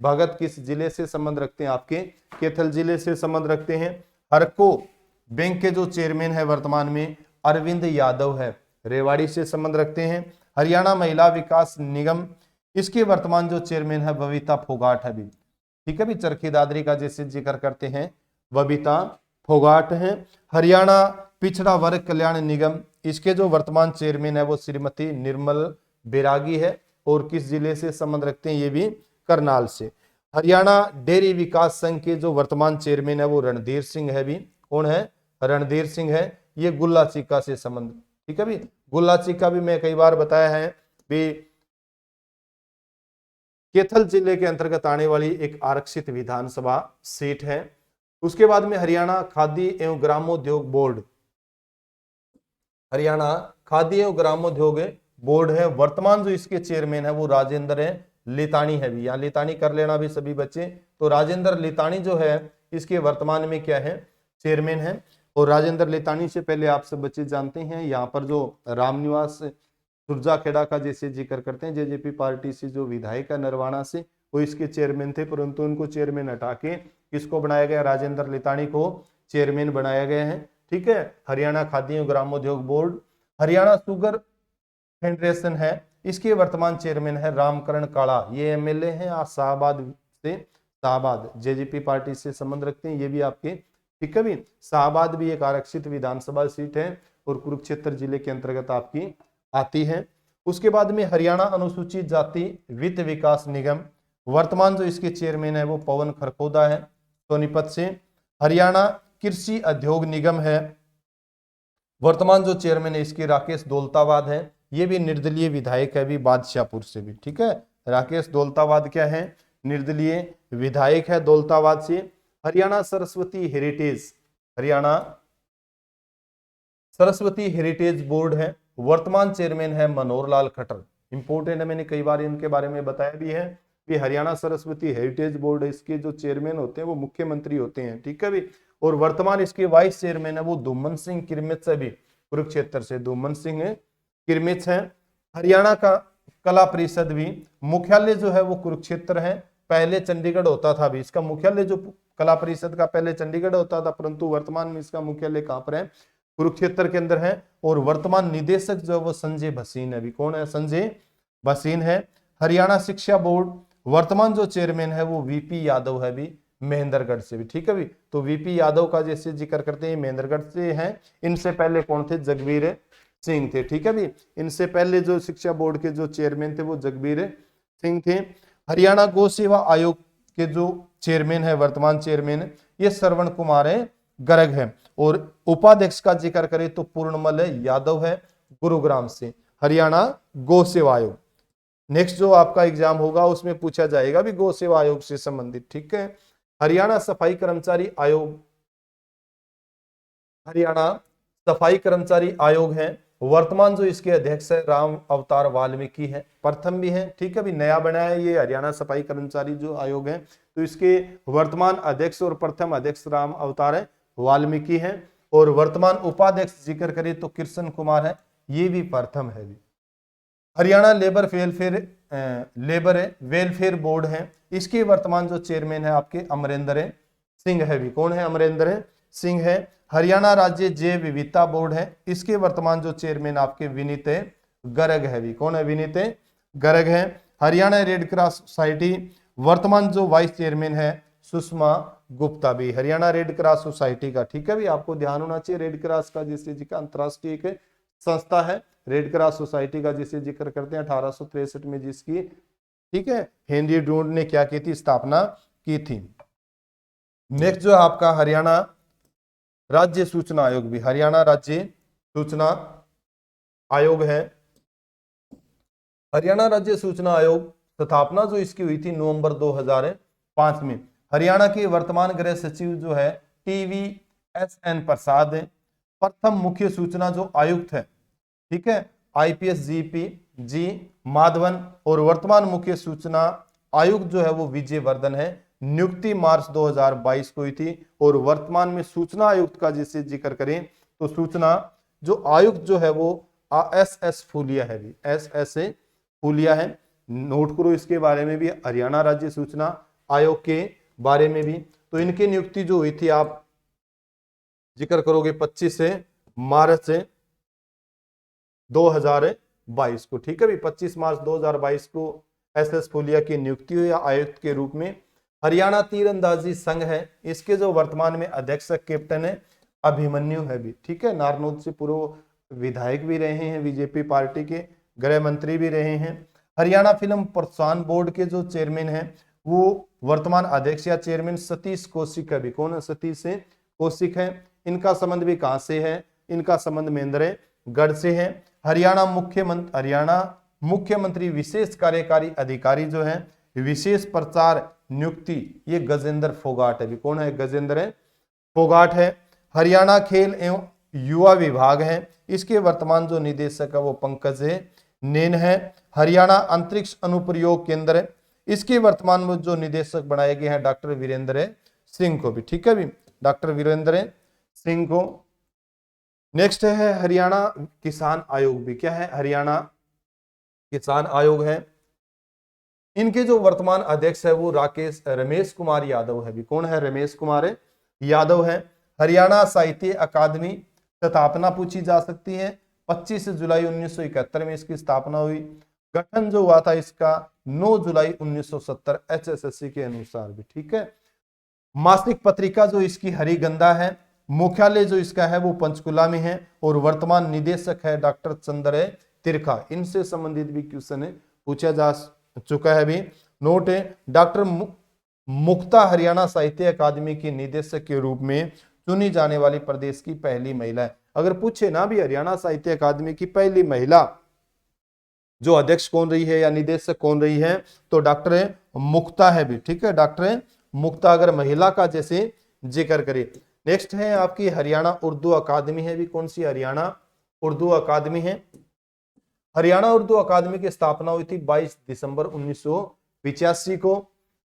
S1: भगत किस जिले से संबंध रखते हैं, आपके कैथल जिले से संबंध रखते हैं। हरको बैंक के जो चेयरमैन है वर्तमान में अरविंद यादव है, रेवाड़ी से संबंध रखते हैं। हरियाणा महिला विकास निगम, इसके वर्तमान जो चेयरमैन है बबीता फोगाट है भी, ठीक है भी। चरखी दादरी का जैसे जिक्र करते हैं बबीता फोगाट है। हरियाणा पिछड़ा वर्ग कल्याण निगम, इसके जो वर्तमान चेयरमैन है वो श्रीमती निर्मल बैरागी है और किस जिले से संबंध रखते हैं, ये भी करनाल से। हरियाणा डेयरी विकास संघ के जो वर्तमान चेयरमैन है वो रणधीर सिंह है भी। कौन है? रणधीर सिंह है। ये गुल्ला चिक्का से संबंध, ठीक है भी। गुल्ला चिक्का भी मैं कई बार बताया है भी, कैथल जिले के अंतर्गत आने वाली एक आरक्षित विधानसभा सीट है। उसके बाद में हरियाणा खादी एवं ग्रामोद्योग बोर्ड, हरियाणा खादी एवं ग्रामोद्योग बोर्ड है। वर्तमान जो इसके चेयरमैन है वो राजेंद्र है लितानी है भी, यहाँ लितानी कर लेना भी सभी बच्चे। तो राजेंद्र लितानी जो है इसके वर्तमान में क्या है? चेयरमैन है। और राजेंद्र लितानी से पहले आप सब बच्चे जानते हैं यहाँ पर जो रामनिवास सुरजाखेड़ा का जैसे जिक्र करते हैं, जेजेपी पार्टी से जो विधायक है नरवाना से, वो इसके चेयरमैन थे, परंतु उनको चेयरमैन हटा के किसको बनाया गया? राजेंद्र लितानी को चेयरमैन बनाया गया है, ठीक है। हरियाणा खादी एवं ग्रामोद्योग बोर्ड। हरियाणा शुगर फेडरेशन है, इसके वर्तमान चेयरमैन है रामकरण काला, ये एमएलए हैं शाहबाद से, शाहबाद जेजेपी पार्टी से संबंध रखते हैं, ये भी आपके, ठीक है भी। शाहबाद भी एक आरक्षित विधानसभा सीट है और कुरुक्षेत्र जिले के अंतर्गत आपकी आती है। उसके बाद में हरियाणा अनुसूचित जाति वित्त विकास निगम, वर्तमान जो इसके चेयरमैन है वो पवन खरखोदा है सोनीपत से। हरियाणा कृषि उद्योग निगम है, वर्तमान जो चेयरमैन है इसके राकेश दौलताबाद है, ये भी निर्दलीय विधायक है भी बादशाहपुर से भी, ठीक है। राकेश दौलताबाद क्या है? निर्दलीय विधायक है दौलताबाद से। Haryana Saraswati heritage, Haryana Saraswati heritage board है, वर्तमान चेयरमैन है मनोहर लाल खट्टर, इंपोर्टेंट है, मैंने कई बार इनके बारे में बताया भी है कि हरियाणा सरस्वती हेरिटेज बोर्ड है, इसके जो चेयरमैन होते हैं वो मुख्यमंत्री होते हैं, ठीक है भी। और वर्तमान इसके वाइस चेयरमैन है वो धूमन सिंह किरमित से भी, कुरुक्षेत्र से धूमन सिंह किरमित है। हरियाणा का कला परिषद भी, मुख्यालय जो है वो कुरुक्षेत्र है, पहले चंडीगढ़ होता था भी, इसका मुख्यालय जो कला परिषद का पहले चंडीगढ़ होता था, परंतु वर्तमान में इसका मुख्यालय कहां पर है? कुरुक्षेत्र के अंदर है। और वर्तमान निदेशक जो वो संजय भसीन है भी, कौन है? संजय भसीन है। हरियाणा शिक्षा बोर्ड, वर्तमान जो चेयरमैन है वो वीपी यादव है भी, महेंद्रगढ़ से भी, ठीक है भी। तो वीपी यादव का जैसे जिक्र करते हैं महेंद्रगढ़ से हैं। इनसे पहले कौन थे? जगबीर सिंह थे, ठीक है भी। इनसे पहले जो शिक्षा बोर्ड के जो चेयरमैन थे वो जगबीर सिंह थे। हरियाणा गौ सेवा आयोग के जो चेयरमैन है, वर्तमान चेयरमैन, ये श्रवण कुमार गर्ग है। और उपाध्यक्ष का जिक्र करें तो पूर्णमल यादव है गुरुग्राम से, हरियाणा गौ सेवा आयोग। नेक्स्ट जो आपका एग्जाम होगा उसमें पूछा जाएगा भी गौ सेवा आयोग से संबंधित, ठीक है। हरियाणा सफाई कर्मचारी आयोग, हरियाणा सफाई कर्मचारी आयोग है, वर्तमान जो इसके अध्यक्ष है राम अवतार वाल्मीकि है, प्रथम भी है, ठीक है भी, नया बनाया है ये हरियाणा सफाई कर्मचारी जो आयोग है। तो इसके वर्तमान अध्यक्ष और प्रथम अध्यक्ष राम अवतार है वाल्मीकि है। और वर्तमान उपाध्यक्ष जिक्र करें तो कृष्ण कुमार है, ये भी प्रथम है भी। हरियाणा लेबर वेलफेयर बोर्ड है, इसके वर्तमान जो चेयरमैन है आपके अमरेंद्र सिंह है भी, कौन है? अमरेंद्र सिंह है। हरियाणा राज्य जैव विविधता बोर्ड है, इसके वर्तमान जो चेयरमैन आपके विनीत गर्ग है भी, कौन है? विनीत गर्ग है। हरियाणा रेड क्रॉस सोसाइटी, वर्तमान जो वाइस चेयरमैन है सुषमा गुप्ता भी, हरियाणा रेड क्रॉस सोसाइटी का, ठीक है भी। आपको ध्यान होना चाहिए रेड क्रॉस का, जिससे जिक्र अंतरराष्ट्रीय एक संस्था है रेड क्रॉस सोसाइटी का, जिसे जिक्र करते हैं 1863 में जिसकी, ठीक है, हेनरी डूड ने क्या की थी? स्थापना की थी। नेक्स्ट जो आपका हरियाणा राज्य सूचना आयोग भी, हरियाणा राज्य सूचना आयोग है। हरियाणा राज्य सूचना आयोग स्थापना जो इसकी हुई थी नवंबर 2005 में। हरियाणा के वर्तमान गृह सचिव जो है TVSN प्रसाद है। प्रथम मुख्य सूचना जो आयुक्त है, ठीक है, IPS GP माधवन। और वर्तमान मुख्य सूचना आयुक्त जो है वो विजय वर्धन है, नियुक्ति मार्च 2022 को हुई थी। और वर्तमान में सूचना आयुक्त का जिसे जिक्र करें तो सूचना जो आयुक्त जो है वो SS फूलिया है भी, SS फूलिया है, नोट करो इसके बारे में भी, हरियाणा राज्य सूचना आयोग के बारे में भी। तो इनकी नियुक्ति जो हुई थी आप जिक्र करोगे 25 मार्च 2022 को, ठीक है भी, 25 मार्च 2022 को SS फूलिया की नियुक्ति हुई आयुक्त के रूप में। हरियाणा तीरंदाजी संघ है, इसके जो वर्तमान में अध्यक्ष कैप्टन है अभिमन्यु है भी, ठीक है। नारनौल से पूर्व विधायक भी रहे हैं, बीजेपी पार्टी के गृह मंत्री भी रहे हैं। हरियाणा फिल्म प्रोत्साहन बोर्ड के जो चेयरमैन हैं वो वर्तमान अध्यक्ष या चेयरमैन सतीश कौशिक है भी। कौन है? सतीश कौशिक है। इनका संबंध भी कहां से है? इनका संबंध महेंद्रगढ़ से है। हरियाणा मुख्यमंत्री विशेष कार्यकारी अधिकारी जो है विशेष प्रचार नियुक्ति, ये गजेंद्र फोगाट है भी। कौन है? गजेंद्र फोगाट है। हरियाणा खेल एवं युवा विभाग है, इसके वर्तमान जो निदेशक है वो पंकज नेन है। हरियाणा अंतरिक्ष अनुप्रयोग केंद्र, इसके वर्तमान में जो निदेशक बनाए गए हैं डॉक्टर वीरेंद्र सिंह को भी, ठीक है भी, डॉक्टर वीरेंद्र सिंह को। नेक्स्ट है हरियाणा किसान आयोग भी। क्या है? हरियाणा किसान आयोग है। इनके जो वर्तमान अध्यक्ष है वो रमेश कुमार यादव है भी। कौन है? रमेश कुमार यादव है। हरियाणा साहित्य अकादमी स्थापना पूछी जा सकती है। 25 जुलाई 1971 में इसकी स्थापना हुई। गठन जो हुआ था इसका 9 जुलाई 1970 HSSC के अनुसार भी, ठीक है। मासिक पत्रिका जो इसकी हरिगंधा है। मुख्यालय जो इसका है वो पंचकुला में है और वर्तमान निदेशक है डॉक्टर चंद्र तिरखा। इनसे संबंधित भी क्वेश्चन पूछा जा चुका है भी। नोट है, डॉक्टर मुक्ता हरियाणा साहित्य अकादमी की निदेशक के रूप में चुनी जाने वाली प्रदेश की पहली महिला है। अगर पूछे ना भी हरियाणा साहित्य अकादमी की पहली महिला जो अध्यक्ष कौन रही है या निदेशक कौन रही है, तो डॉक्टर मुक्ता है भी, ठीक है। डॉक्टर मुक्ता अगर महिला का जैसे जिक्र करे। नेक्स्ट है आपकी हरियाणा उर्दू अकादमी है भी। कौन सी? हरियाणा उर्दू अकादमी है। हरियाणा उर्दू अकादमी की स्थापना हुई थी 22 दिसंबर 1985 को।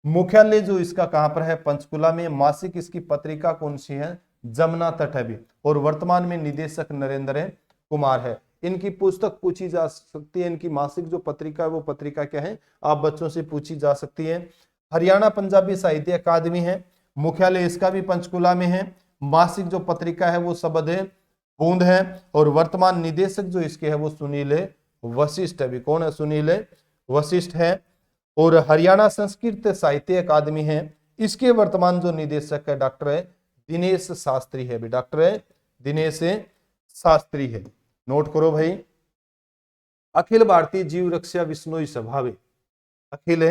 S1: मुख्यालय जो इसका कहां पर है? पंचकुला में। मासिक इसकी पत्रिका कौन सी है? जमुना तट है भी। और वर्तमान में निदेशक नरेंद्र कुमार है। इनकी पुस्तक पूछी जा सकती है। इनकी मासिक जो पत्रिका है वो पत्रिका क्या है? आप बच्चों से पूछी जा सकती है। हरियाणा पंजाबी साहित्य अकादमी है। मुख्यालय इसका भी पंचकुला में है। मासिक जो पत्रिका है वो शब्द बूंद है और वर्तमान निदेशक जो इसके है वो सुनील वशिष्ठ है भी। कौन है? सुनील वशिष्ठ है। और हरियाणा संस्कृत साहित्य अकादमी है, इसके वर्तमान जो निदेशक है डॉक्टर दिनेश शास्त्री है भी। डॉक्टर दिनेश शास्त्री है। नोट करो भाई। अखिल भारतीय जीव रक्षा विश्नोई सभा भी, अखिल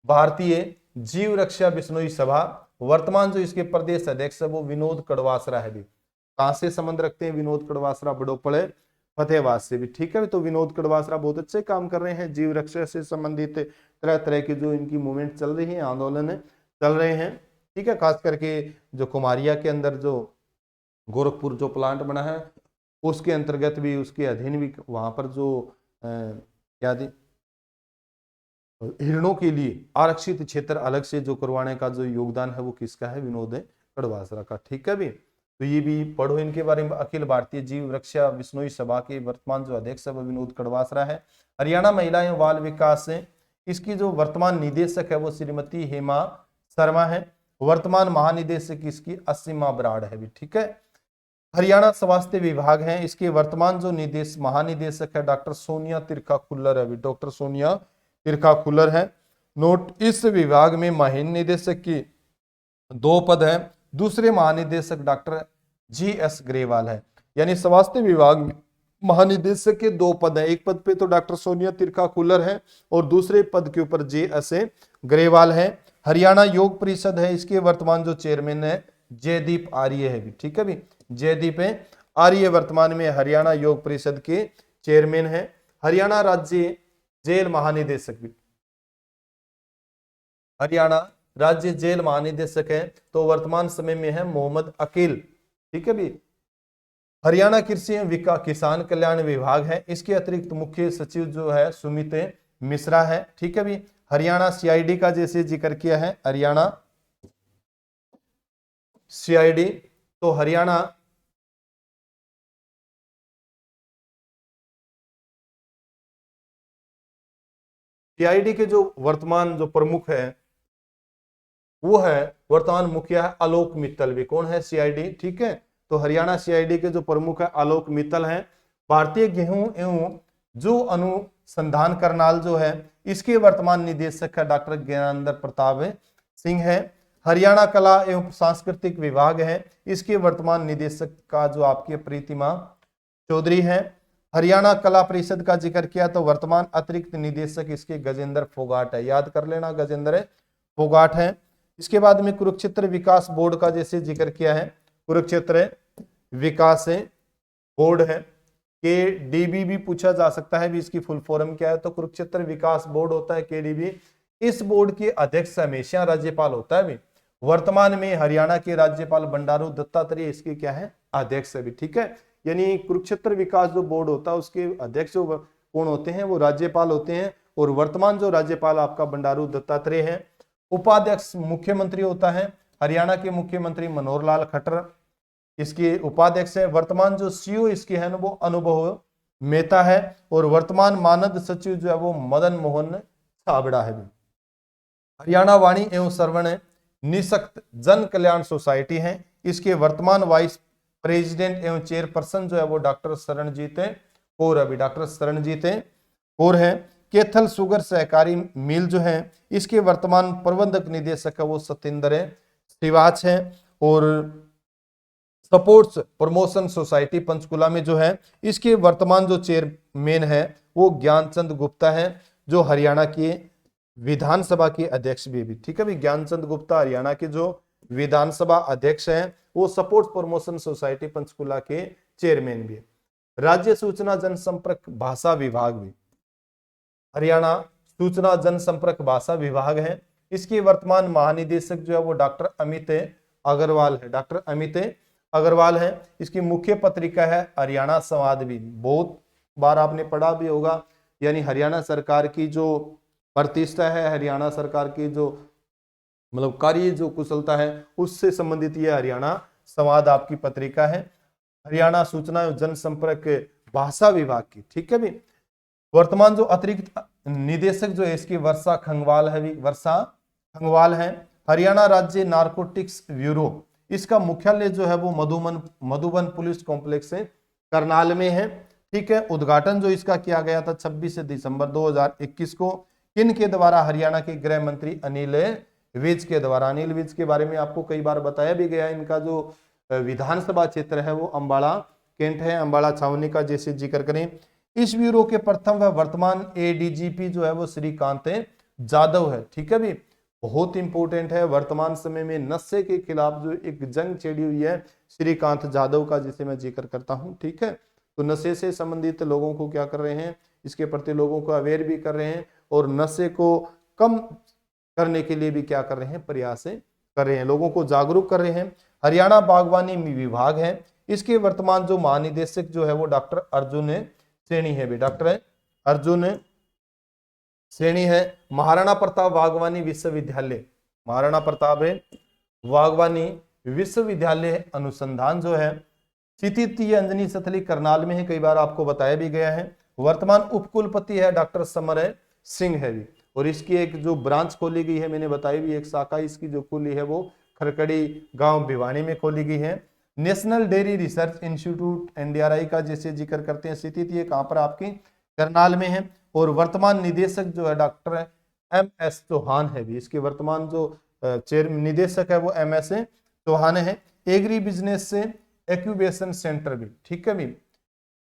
S1: भारतीय जीव रक्षा विश्नोई सभा, वर्तमान जो इसके प्रदेश अध्यक्ष है वो विनोद कड़वासरा है भी। कहां से संबंध रखते हैं विनोद कड़वासरा? बड़ोपड़े फतेहबाद से भी, ठीक है। तो विनोद कड़वासरा बहुत अच्छे काम कर रहे हैं जीव रक्षा से संबंधित तरह तरह की जो इनकी मूवमेंट चल रही है, आंदोलन चल रहे हैं, ठीक है। खास करके जो कुमारिया के अंदर जो गोरखपुर जो प्लांट बना है उसके अंतर्गत भी, उसके अधीन भी वहां पर जो क्या हिरणों के लिए आरक्षित क्षेत्र अलग से जो करवाने का जो योगदान है वो किसका है? विनोद कड़वासरा का, ठीक है भी। तो ये भी पढ़ो इनके बारे में। अखिल भारतीय जीव रक्षा विश्नोई सभा के वर्तमान जो अध्यक्ष है वो विनोद कड़वासरा है। हरियाणा महिला एवं बाल विकास से इसकी जो वर्तमान निदेशक है वो श्रीमती हेमा शर्मा है। वर्तमान महानिदेशक इसकी असीमा बराड़ है भी, ठीक है। हरियाणा स्वास्थ्य विभाग है, इसके वर्तमान जो महानिदेशक है डॉक्टर सोनिया तिरखा खुल्लर है भी। डॉक्टर सोनिया तिरखा खुल्लर है। नोट, इस विभाग में महानिदेशक की 2 पद है। दूसरे महानिदेशक डॉक्टर GS ग्रेवाल है। यानी स्वास्थ्य विभाग में महानिदेशक के 2 पद है। एक पद पे तो डॉक्टर सोनिया तिरखा खुल्लर है और दूसरे पद के ऊपर JS ग्रेवाल है। हरियाणा योग परिषद है, इसके वर्तमान जो चेयरमैन है जयदीप आर्य है भी, ठीक है भी। जयदीप आर्य वर्तमान में हरियाणा योग परिषद के चेयरमैन है। हरियाणा राज्य जेल महानिदेशक भी, हरियाणा राज्य जेल महानिदेशक है तो वर्तमान समय में है मोहम्मद अकील, ठीक है भी। हरियाणा कृषि एवं किसान कल्याण विभाग है, इसके अतिरिक्त मुख्य सचिव जो है सुमित मिश्रा है, ठीक है भी। हरियाणा CID का जैसे जिक्र किया है, हरियाणा CID, तो हरियाणा CID के जो वर्तमान जो प्रमुख है वो है वर्तमान मुखिया है आलोक मित्तल भी। कौन है? CID, ठीक है। तो हरियाणा CID के जो प्रमुख है आलोक मित्तल है। भारतीय गेहूं एवं जो अनुसंधान करनाल जो है इसके वर्तमान निदेशक है डॉक्टर ज्ञानेंद्र प्रताप सिंह है। हरियाणा कला एवं सांस्कृतिक विभाग है, इसके वर्तमान निदेशक का जो आपके प्रीतिमा चौधरी है। हरियाणा कला परिषद का जिक्र किया तो वर्तमान अतिरिक्त निदेशक इसके गजेंद्र फोगाट है, याद कर लेना गजेंद्र फोगाट है। इसके बाद में कुरुक्षेत्र विकास बोर्ड का जैसे जिक्र किया है, कुरुक्षेत्र विकास बोर्ड है, KDB भी पूछा जा सकता है भी इसकी फुल फॉर्म क्या है, तो कुरुक्षेत्र विकास बोर्ड होता है KDB। इस बोर्ड के अध्यक्ष हमेशा राज्यपाल होता है भी। वर्तमान में हरियाणा के राज्यपाल बंडारू दत्तात्रेय इसके क्या है, अध्यक्ष है भी, ठीक है। यानी कुरुक्षेत्र विकास जो बोर्ड होता है उसके अध्यक्ष जो कौन होते हैं, वो राज्यपाल होते हैं, और वर्तमान जो राज्यपाल आपका बंडारू दत्तात्रेय है। उपाध्यक्ष मुख्यमंत्री होता है, हरियाणा के मुख्यमंत्री मनोहर लाल खट्टर इसके उपाध्यक्ष है। वर्तमान जो सीईओ इसके है ना वो अनुभव मेहता है, और वर्तमान मानद सचिव जो है वो मदन मोहन छाबड़ा है। हरियाणा वाणी एवं श्रवण निशक्त जन कल्याण सोसाइटी है, इसके वर्तमान वाइस प्रेसिडेंट एवं चेयरपर्सन जो है वो डॉक्टर शरणजीत कौर, अभी डॉक्टर शरणजीत कौर है। केथल शुगर सहकारी मिल जो है इसके वर्तमान प्रबंधक निदेशक है वो सत्येंद्र श्रीवाच है। और सपोर्ट्स प्रमोशन सोसाइटी पंचकुला में जो है इसके वर्तमान जो चेयरमैन है वो ज्ञानचंद गुप्ता है, जो हरियाणा के विधानसभा के अध्यक्ष भी, ठीक है भी। ज्ञानचंद गुप्ता हरियाणा के जो विधानसभा अध्यक्ष हैं, वो सपोर्ट्स प्रमोशन सोसाइटी पंचकुला के चेयरमैन भी है। राज्य सूचना जनसंपर्क भाषा विभाग भी हरियाणा सूचना जनसंपर्क भाषा विभाग है, इसके वर्तमान महानिदेशक जो है वो डॉक्टर अमित अग्रवाल है, डॉक्टर अमित अग्रवाल है। इसकी मुख्य पत्रिका है हरियाणा संवाद भी, बहुत बार आपने पढ़ा भी होगा, यानी हरियाणा सरकार की जो प्रतिष्ठा है, हरियाणा सरकार की जो मतलब कार्य जो कुशलता है उससे संबंधित यह हरियाणा संवाद आपकी पत्रिका है, हरियाणा सूचना एवं जनसंपर्क भाषा विभाग की, ठीक है भी। वर्तमान जो अतिरिक्त निदेशक जो है इसकी वर्षा खंगवाल है, वर्षा खंगवाल है। हरियाणा राज्य नारकोटिक्स ब्यूरो, इसका मुख्यालय जो है वो मधुबन पुलिस कॉम्प्लेक्स है, करनाल में है, ठीक है। उद्घाटन जो इसका किया गया था 26 दिसंबर 2021 को, किन के द्वारा, हरियाणा के गृह मंत्री अनिल विज के द्वारा। अनिल विज के बारे में आपको कई बार बताया भी गया। इनका जो विधानसभा क्षेत्र है वो अंबाला कैंट है, अंबाला छावनी का जैसे जिक्र करें। इस ब्यूरो के प्रथम व वर्तमान ADGP जो है वो श्रीकांत जाधव है, ठीक है भी, बहुत इंपॉर्टेंट है। वर्तमान समय में नशे के खिलाफ जो एक जंग छेड़ी हुई है श्रीकांत जाधव का, जिसे मैं जिक्र करता हूं, ठीक है। तो नशे से संबंधित लोगों को क्या कर रहे हैं, इसके प्रति लोगों को अवेयर भी कर रहे हैं, और नशे को कम करने के लिए भी क्या कर रहे हैं, प्रयास कर रहे हैं, लोगों को जागरूक कर रहे हैं। हरियाणा बागवानी विभाग है, इसके वर्तमान जो महानिदेशक जो है वो डॉक्टर अर्जुन सैनी है भी, डॉक्टर अर्जुन सैनी है। महाराणा प्रताप बागवानी विश्वविद्यालय, महाराणा प्रताप बागवानी विश्वविद्यालय अनुसंधान जो है स्थित अंजनी सथली करनाल में है, कई बार आपको बताया भी गया है। वर्तमान उपकुलपति है डॉक्टर समर सिंह है भी, और इसकी एक जो ब्रांच खोली गई है, मैंने बताई भी, एक शाखा इसकी जो खुली है वो खरकड़ी गांव भिवानी में खोली गई है। National dairy research institute NDRI का जैसे जिक्र करते हैं, स्थिति ये कहां पर आपकी करनाल में है। और वर्तमान निदेशक जो है डॉक्टर MS चौहान है भी, इसके वर्तमान जो चेयरमैन निदेशक है वो MS चौहान है। एग्री बिजनेस से एक्यूबेशन सेंटर भी, ठीक है भी,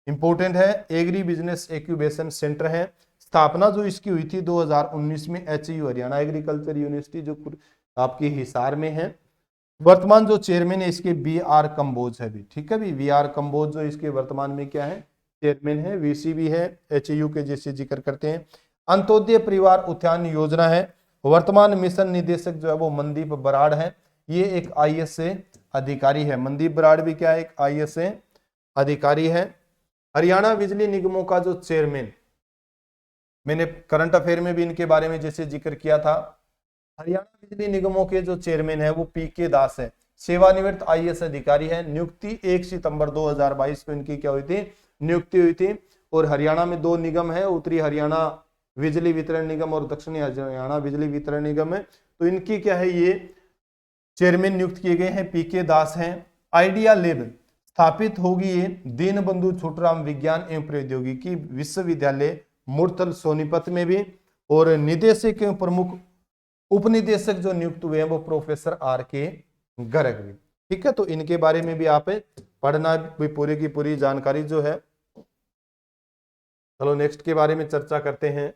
S1: इंपोर्टेंट है, एग्री बिजनेस एक्यूबेशन सेंटर है। स्थापना जो इसकी हुई थी 2019 में HU हरियाणा एग्रीकल्चर यूनिवर्सिटी जो आपकी हिसार में है। वर्तमान जो चेयरमैन है इसके BR कंबोज है भी, ठीक है भी, BR कंबोज जो इसके वर्तमान में क्या है, चेयरमैन है। VC भी है, HU के जैसे जिक्र करते हैं। अंत्योदय परिवार उत्थान योजना है, वर्तमान मिशन निदेशक जो है वो मनदीप बराड़ है, ये एक IAS अधिकारी है। मनदीप बराड़ भी क्या है, एक IAS अधिकारी है। हरियाणा बिजली निगमों का जो चेयरमैन, मैंने करंट अफेयर में भी इनके बारे में जैसे जिक्र किया था, हरियाणा बिजली निगमों के जो चेयरमैन है वो PK दास है, सेवानिवृत्त IAS अधिकारी है। नियुक्ति 1 सितंबर 2022 को इनकी क्या हुई थी, नियुक्ति हुई थी। और हरियाणा में 2 निगम है, उत्तरी हरियाणा बिजली वितरण निगम और दक्षिणी हरियाणा बिजली वितरण निगम है, तो इनकी क्या है, ये चेयरमैन नियुक्त किए गए हैं, PK दास हैं। आइडिया लैब स्थापित होगी ये दीनबंधु छोटूराम विज्ञान एवं प्रौद्योगिकी विश्वविद्यालय मुरथल सोनीपत में भी। और निदेशक एवं प्रमुख उपनिदेशक जो नियुक्त हुए हैं वो प्रोफेसर आर के गर्ग भी। ठीक है, तो इनके बारे में भी आप पढ़ना, भी पूरी की पूरी जानकारी जो है। चलो नेक्स्ट के बारे में चर्चा करते हैं।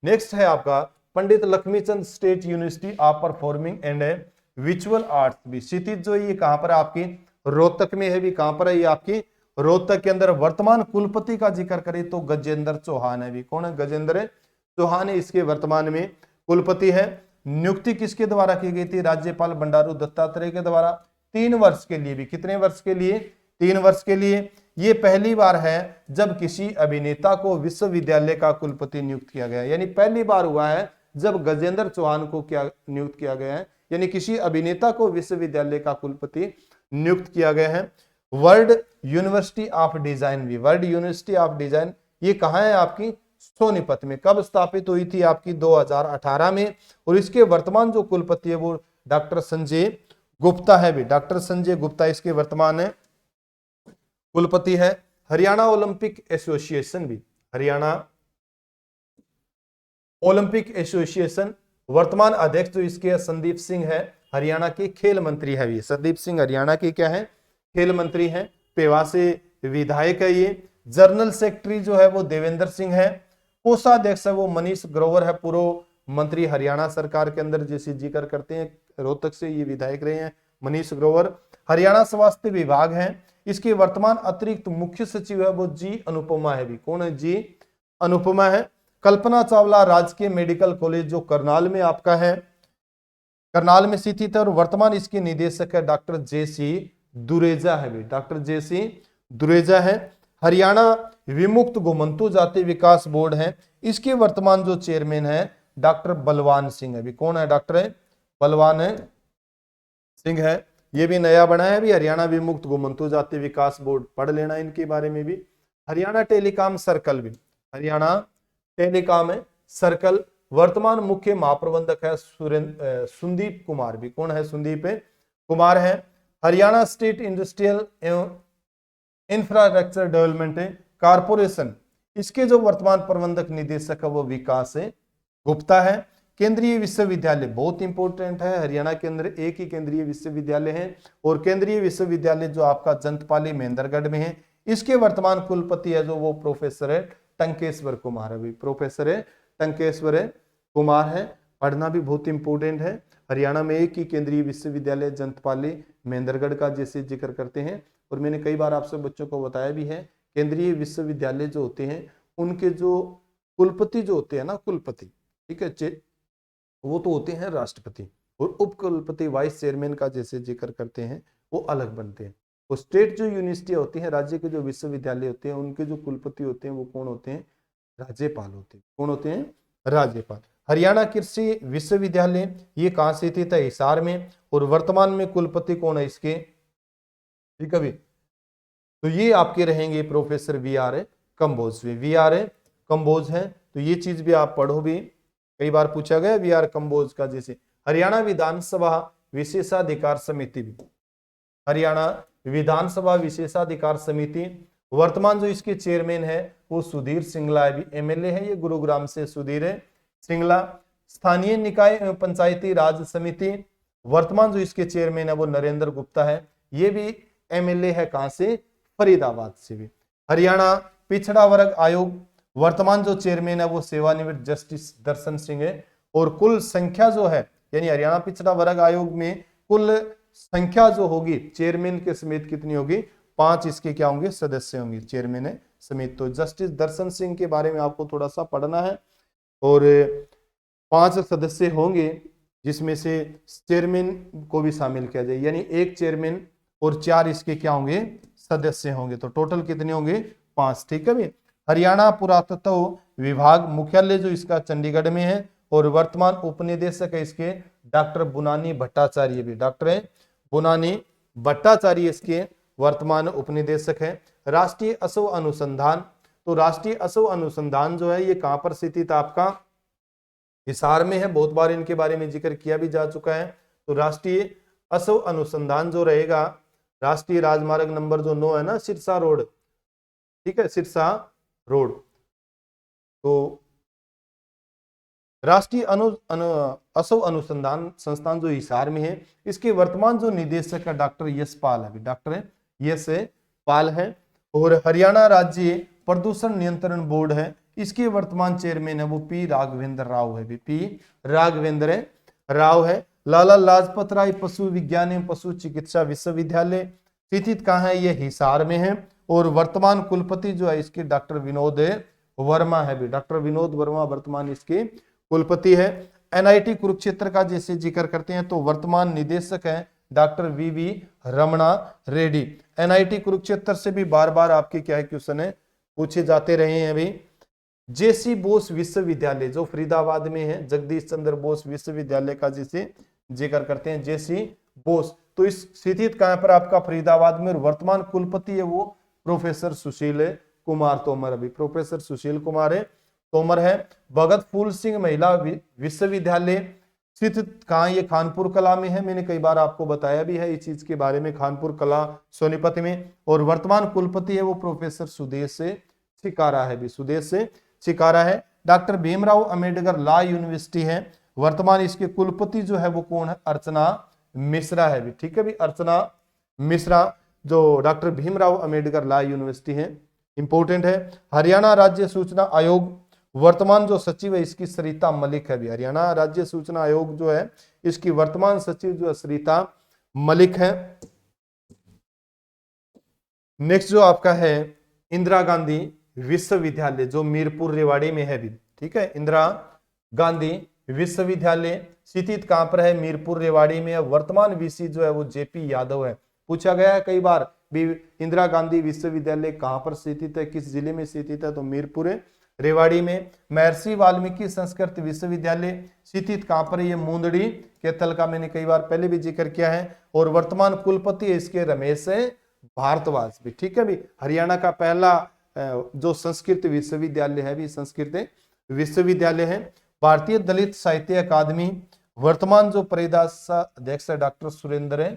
S1: नेक्स्ट है आपका Pandit Lakshmichand state university of performing and visual arts भी। क्षितिज जो ये कहां पर आपकी रोहतक में है भी। कहां पर है ये आपकी रोहतक के अंदर। वर्तमान कुलपति का जिक्र करें तो गजेंद्र चौहान है भी। कौन है? गजेंद्र चौहान इसके वर्तमान में कुलपति है। नियुक्ति किसके द्वारा की गई थी? राज्यपाल बंडारू दत्तात्रेय के द्वारा। 3 वर्ष के लिए भी। कितने वर्ष के लिए? 3 वर्ष के लिए। ये पहली बार है जब किसी अभिनेता को विश्वविद्यालय का कुलपति नियुक्त किया गया है। यानी पहली बार हुआ है जब गजेंद्र चौहान को क्या नियुक्त किया गया है, यानी किसी अभिनेता को विश्वविद्यालय का कुलपति नियुक्त किया गया है। वर्ल्ड यूनिवर्सिटी ऑफ डिजाइन भी। वर्ल्ड यूनिवर्सिटी ऑफ डिजाइन ये कहां है? आपकी सोनीपत में। कब स्थापित हुई थी? आपकी 2018 में। और इसके वर्तमान जो कुलपति है वो डॉक्टर संजय गुप्ता है भी। डॉक्टर संजय गुप्ता इसके वर्तमान है कुलपति है। हरियाणा ओलंपिक एसोसिएशन भी। हरियाणा ओलंपिक एसोसिएशन वर्तमान अध्यक्ष जो इसके संदीप सिंह है, हरियाणा के खेल मंत्री है ये। संदीप सिंह हरियाणा के क्या है? खेल मंत्री हैं। पेवा से विधायक है ये। जनरल सेक्रेटरी जो है वो देवेंद्र सिंह है। कोषाध्यक्ष है वो मनीष ग्रोवर है, पूर्व मंत्री हरियाणा सरकार के अंदर, जैसे जिक्र करते हैं रोहतक से ये विधायक रहे हैं मनीष ग्रोवर। हरियाणा स्वास्थ्य विभाग है, इसके वर्तमान अतिरिक्त मुख्य सचिव है वो जी अनुपमा है भी। कौन है? जी अनुपमा है। कल्पना चावला राजकीय मेडिकल कॉलेज जो करनाल में आपका है, करनाल में स्थित है, और वर्तमान इसके निदेशक है डॉक्टर जे.सी. दुरेजा है भी। Doctor JC. दुरेजा है। हरियाणा विमुक्त घुमंतु जाति विकास बोर्ड है, इसके वर्तमान जो चेयरमैन है डॉक्टर बलवान सिंह है भी। कौन है? डॉक्टर बलवान सिंह है। ये भी नया बना है भी, हरियाणा विमुक्त घुमंतु जाति विकास बोर्ड। पढ़ लेना इनके बारे में भी। हरियाणा टेलीकॉम सर्कल भी। हरियाणा टेलीकॉम सर्कल वर्तमान मुख्य महाप्रबंधक है सुदीप कुमार भी। कौन है? सुदीप कुमार है। हरियाणा स्टेट इंडस्ट्रियल एवं इंफ्रास्ट्रक्चर डेवलपमेंट कारपोरेशन, इसके जो वर्तमान प्रबंधक निदेशक है वो विकास गुप्ता है। केंद्रीय विश्वविद्यालय बहुत इंपॉर्टेंट है, हरियाणा के अंदर एक ही केंद्रीय विश्वविद्यालय है, और केंद्रीय विश्वविद्यालय जो आपका जंतपाली महेंद्रगढ़ में है, इसके वर्तमान कुलपति है जो वो प्रोफेसर है टंकेश्वर कुमार है। प्रोफेसर है टंकेश्वर कुमार है। पढ़ना भी बहुत इंपॉर्टेंट है। हरियाणा में एक ही केंद्रीय विश्वविद्यालय जंतपाली महेंद्रगढ़ का जैसे जिक्र करते हैं, और मैंने कई बार आपसे बच्चों को बताया भी है, केंद्रीय विश्वविद्यालय जो होते हैं उनके जो कुलपति जो होते हैं ना, कुलपति, ठीक है, वो तो होते हैं राष्ट्रपति, और उप कुलपति वाइस चेयरमैन का जैसे जिक्र करते हैं वो अलग बनते हैं। वो स्टेट जो यूनिवर्सिटियां होती हैं, राज्य के जो विश्वविद्यालय होते हैं, उनके जो कुलपति होते हैं वो कौन होते हैं? राज्यपाल होते हैं। कौन होते हैं? राज्यपाल। हरियाणा कृषि विश्वविद्यालय ये कहां से स्थित है? हिसार में, और वर्तमान में कुलपति कौन है इसके? ठीक है, तो ये आपके रहेंगे professor V R. Kamboj. V R. Kamboj है, तो ये चीज भी आप पढ़ो भी, कई बार पूछा गया वी.आर. कंबोज का। जैसे हरियाणा विधानसभा विशेषाधिकार समिति भी। हरियाणा विधानसभा विशेषाधिकार समिति वर्तमान जो इसके चेयरमैन है वो सुधीर सिंगला है, एमएलए है ये गुरुग्राम से सुधीर सिंगला। स्थानीय निकाय एवं पंचायती राज समिति वर्तमान जो इसके चेयरमैन है वो नरेंद्र गुप्ता है, ये भी एमएलए है कहां से? फरीदाबाद से भी। हरियाणा पिछड़ा वर्ग आयोग वर्तमान जो चेयरमैन है वो सेवानिवृत्त जस्टिस दर्शन सिंह है, और कुल संख्या जो है, यानी हरियाणा पिछड़ा वर्ग आयोग में कुल संख्या जो होगी चेयरमैन के समेत कितनी होगी? 5 इसके क्या होंगे? सदस्य होंगे चेयरमैन समेत। तो जस्टिस दर्शन सिंह के बारे में आपको थोड़ा सा पढ़ना है, और 5 सदस्य होंगे जिसमें से चेयरमैन को भी शामिल किया जाए, यानी एक चेयरमैन और 4 इसके क्या होंगे? सदस्य होंगे। तो टोटल कितने होंगे? 5। ठीक है भी। हरियाणा पुरातत्व विभाग मुख्यालय जो इसका चंडीगढ़ में है, और वर्तमान उपनिदेशक है इसके डॉक्टर बुनानी भट्टाचार्य भी। डॉक्टर बुनानी भट्टाचार्य इसके वर्तमान उपनिदेशक है। राष्ट्रीय अश्व अनुसंधान, तो राष्ट्रीय अश्व अनुसंधान जो है ये कहां पर स्थित आपका? हिसार में है। बहुत बार इनके बारे में जिक्र किया भी जा चुका है। तो राष्ट्रीय अश्व अनुसंधान जो रहेगा, राष्ट्रीय राजमार्ग नंबर जो 9 है ना, सिरसा रोड, ठीक है, सिरसा रोड। तो राष्ट्रीय असो अनुसंधान संस्थान जो हिसार में है, इसके वर्तमान जो निदेशक है डॉक्टर यशपाल है, डॉक्टर यश पाल है। और हरियाणा राज्य प्रदूषण नियंत्रण बोर्ड है, इसके वर्तमान चेयरमैन है वो पी राघवेंद्र राव है, पी राघवेंद्र राव है। लाला लाजपत राय पशु विज्ञान एवं पशु चिकित्सा विश्वविद्यालय स्थित कहाँ है, ये हिसार में है। और वर्तमान कुलपति जो है इसके डॉक्टर विनोद वर्मा है भी, डॉक्टर विनोद वर्मा वर्तमान इसके कुलपति है। एनआईटी कुरुक्षेत्र का जैसे जिक्र करते हैं तो वर्तमान निदेशक है doctor V Ramana Reddy. NIT Kurukshetra से भी बार बार आपके क्या है क्वेश्चन है पूछे जाते रहे हैं अभी। जेसी बोस विश्वविद्यालय जो फरीदाबाद में है, जगदीश चंद्र बोस विश्वविद्यालय का जिसे जिक्र करते हैं जेसी बोस, तो इस स्थित कहां पर आपका फरीदाबाद में। वर्तमान कुलपति है वो प्रोफेसर सुशील कुमार तोमर, अभी प्रोफेसर सुशील कुमार तोमर है। भगत फूल सिंह महिला विश्वविद्यालय स्थित कहाँ, ये कानपुर कला में है, मैंने कई बार आपको बताया भी है इस चीज के बारे में, कानपुर कला सोनीपत में। और वर्तमान कुलपति है वो प्रोफेसर सुदेश चिकारा है भी, सुदेश चिकारा है। Doctor Bhimrao Ambedkar law university है, वर्तमान इसके कुलपति जो है वो कौन है, अर्चना मिश्रा है भी, ठीक है भी, अर्चना मिश्रा जो doctor Bhimrao Ambedkar law university है, इंपोर्टेंट है। हरियाणा राज्य सूचना आयोग वर्तमान जो सचिव है इसकी सरिता मलिक है भी, हरियाणा राज्य सूचना आयोग जो है इसकी वर्तमान सचिव जो है सरिता मलिक है। नेक्स्ट जो आपका है इंदिरा गांधी विश्वविद्यालय जो मीरपुर रेवाड़ी में है भी, ठीक है, इंदिरा गांधी विश्वविद्यालय स्थित कहां पर है, मीरपुर रेवाड़ी में है। वर्तमान वीसी जो है वो जेपी यादव है, पूछा गया है कई बार भी इंदिरा गांधी विश्वविद्यालय कहां पर स्थित है, किस जिले में स्थित है, तो मीरपुर रेवाड़ी में। महर्षि वाल्मीकि संस्कृत विश्वविद्यालय स्थित कहां पर है, ये मुंदड़ी के तल का मैंने कई बार पहले भी जिक्र किया है। और वर्तमान कुलपति है इसके रमेश भारद्वाज भी, ठीक है भी। हरियाणा का पहला जो संस्कृत विश्वविद्यालय है भी संस्कृत विश्वविद्यालय है। भारतीय दलित साहित्य अकादमी वर्तमान जो प्रदेशाध्यक्ष है doctor Surendra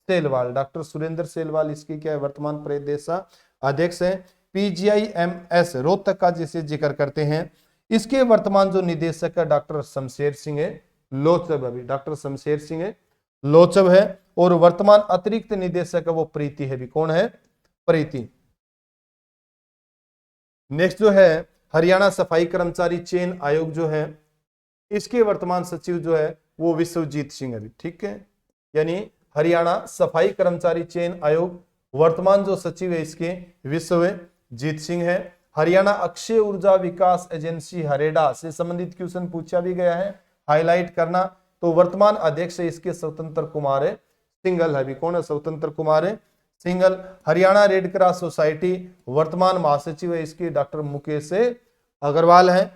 S1: cell wall, doctor Surendra cell wall इसके क्या है वर्तमान प्रदेशाध्यक्ष है। पीजीआईएमएस रोहतक का जिसे जिक्र करते हैं, इसके वर्तमान जो निदेशक है डॉक्टर शमशेर सिंह लोचब, अभी डॉक्टर शमशेर सिंह लोचब है। और वर्तमान अतिरिक्त निदेशक है वो प्रीति है भी, कौन है, प्रीति। नेक्स्ट जो है हरियाणा सफाई कर्मचारी चयन आयोग जो है इसके वर्तमान सचिव जो है वो विश्वजीत सिंह है, ठीक है, यानी हरियाणा सफाई कर्मचारी चयन आयोग वर्तमान जो सचिव है इसके विश्वजीत सिंह है। हरियाणा अक्षय ऊर्जा विकास एजेंसी हरेडा से संबंधित क्वेश्चन पूछा भी गया है, हाईलाइट करना। तो वर्तमान अध्यक्ष है इसके स्वतंत्र कुमार सिंघल है भी, कौन है, स्वतंत्र Kumar Singhal. Haryana red cross society वर्तमान महासचिव है इसके डॉक्टर मुकेश अग्रवाल है।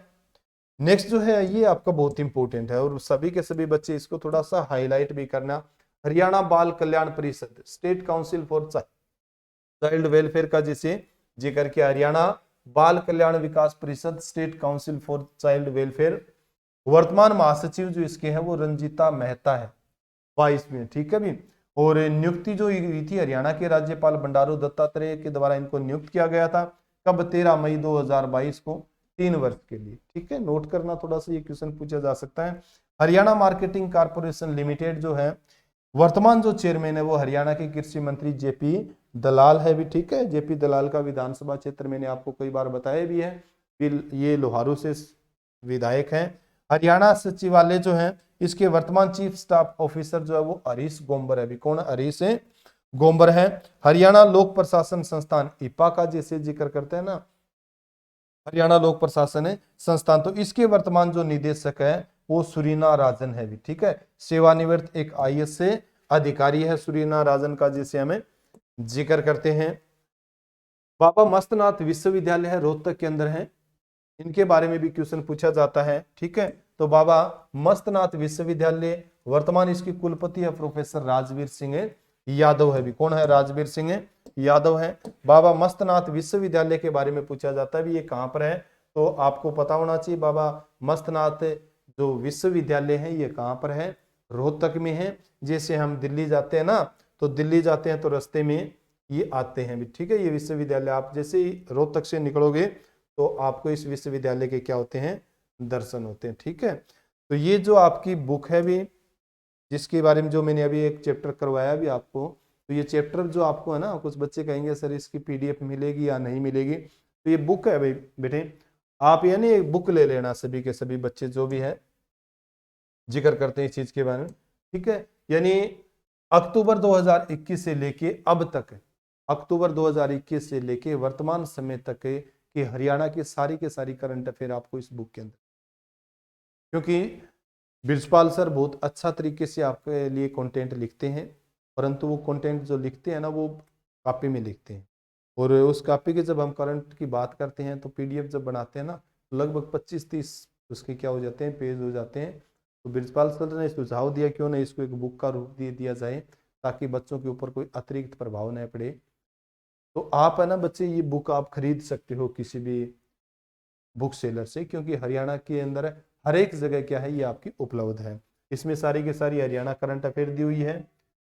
S1: नेक्स्ट जो है ये आपका बहुत इंपॉर्टेंट है और सभी के सभी बच्चे इसको थोड़ा सा हाईलाइट भी करना। हरियाणा बाल कल्याण परिषद state council for child welfare का जिसे जिक्र किया, हरियाणा बाल कल्याण विकास परिषद state council for child welfare. वर्तमान महासचिव जो इसके हैं वो रंजीता मेहता है 22 में, ठीक है भी। और नियुक्ति जो हुई थी हरियाणा के राज्यपाल बंडारू दत्तात्रेय के द्वारा इनको नियुक्त किया गया था, कब, 13 मई 2022 को, 3 वर्ष के लिए, ठीक है, नोट करना, थोड़ा सा ये क्वेश्चन पूछा जा सकता है। हरियाणा मार्केटिंग कारपोरेशन लिमिटेड जो है वर्तमान जो चेयरमैन है वो हरियाणा के कृषि मंत्री जेपी दलाल है भी, ठीक है। जेपी दलाल का विधानसभा क्षेत्र मैंने आपको कई बार बताया भी है, ये लोहारू से विधायक हैं। हरियाणा सचिवालय जो है इसके वर्तमान चीफ स्टाफ ऑफिसर जो है वो हरीश गोम्बर है भी, कौन, हरीश गोम्बर है। हरियाणा लोक प्रशासन संस्थान इपा का जैसे जिक्र करते हैं ना, हरियाणा लोक प्रशासन संस्थान, तो इसके वर्तमान जो निदेशक है वो सुरीना राजन है भी, ठीक है। सेवानिवृत्त एक आईएएस अधिकारी है सुरीना राजन का जिसे हमें जिक्र करते हैं। बाबा मस्तनाथ विश्वविद्यालय है रोहतक के अंदर है, इनके बारे में भी क्वेश्चन पूछा जाता है, ठीक है। तो बाबा मस्तनाथ विश्वविद्यालय वर्तमान इसकी कुलपति है प्रोफेसर राजवीर सिंह यादव है भी, कौन है, राजवीर सिंह यादव है। बाबा मस्तनाथ विश्वविद्यालय के बारे में पूछा जाता है भी ये कहां पर है, तो आपको पता होना चाहिए बाबा मस्तनाथ जो विश्वविद्यालय है ये कहां पर है, रोहतक में है। जैसे हम दिल्ली जाते हैं ना, तो दिल्ली जाते हैं तो रास्ते में ये आते हैं भी, ठीक है। ये विश्वविद्यालय आप जैसे ही रोहतक से निकलोगे तो आपको इस विश्वविद्यालय के क्या होते हैं, दर्शन होते हैं, ठीक है। तो ये जो आपकी बुक है भी, जिसके बारे में जो मैंने अभी एक चैप्टर करवाया भी आपको, तो ये चैप्टर जो आपको है ना, कुछ बच्चे कहेंगे सर इसकी पीडीएफ मिलेगी या नहीं मिलेगी, तो ये बुक है भाई बेटे, आप यानी एक बुक ले लेना, सभी के सभी बच्चे जो भी है जिक्र करते हैं इस चीज के बारे में, ठीक है। यानी अक्टूबर 2021 से लेके अब तक, अक्टूबर 2021 से लेके वर्तमान समय तक के हरियाणा की के सारी करंट अफेयर आपको इस बुक के अंदर, क्योंकि ब्रिजपाल सर बहुत अच्छा तरीके से आपके लिए कंटेंट लिखते हैं, परंतु वो कंटेंट जो लिखते हैं ना वो कॉपी में लिखते हैं, और उस कॉपी के जब हम करंट की बात करते हैं तो पीडीएफ जब बनाते हैं ना, तो लगभग 25-30 उसके क्या हो जाते हैं, पेज हो जाते हैं। तो ब्रिजपाल सर ने सुझाव दिया क्यों ना इसको एक बुक का रूप दे दिया जाए, ताकि बच्चों के ऊपर कोई अतिरिक्त प्रभाव न पड़े। तो आप है ना बच्चे, ये बुक आप खरीद सकते हो किसी भी बुक सेलर से, क्योंकि हरियाणा के अंदर हर एक जगह क्या है, ये आपकी उपलब्ध है। इसमें सारी की सारी हरियाणा करंट अफेयर दी हुई है,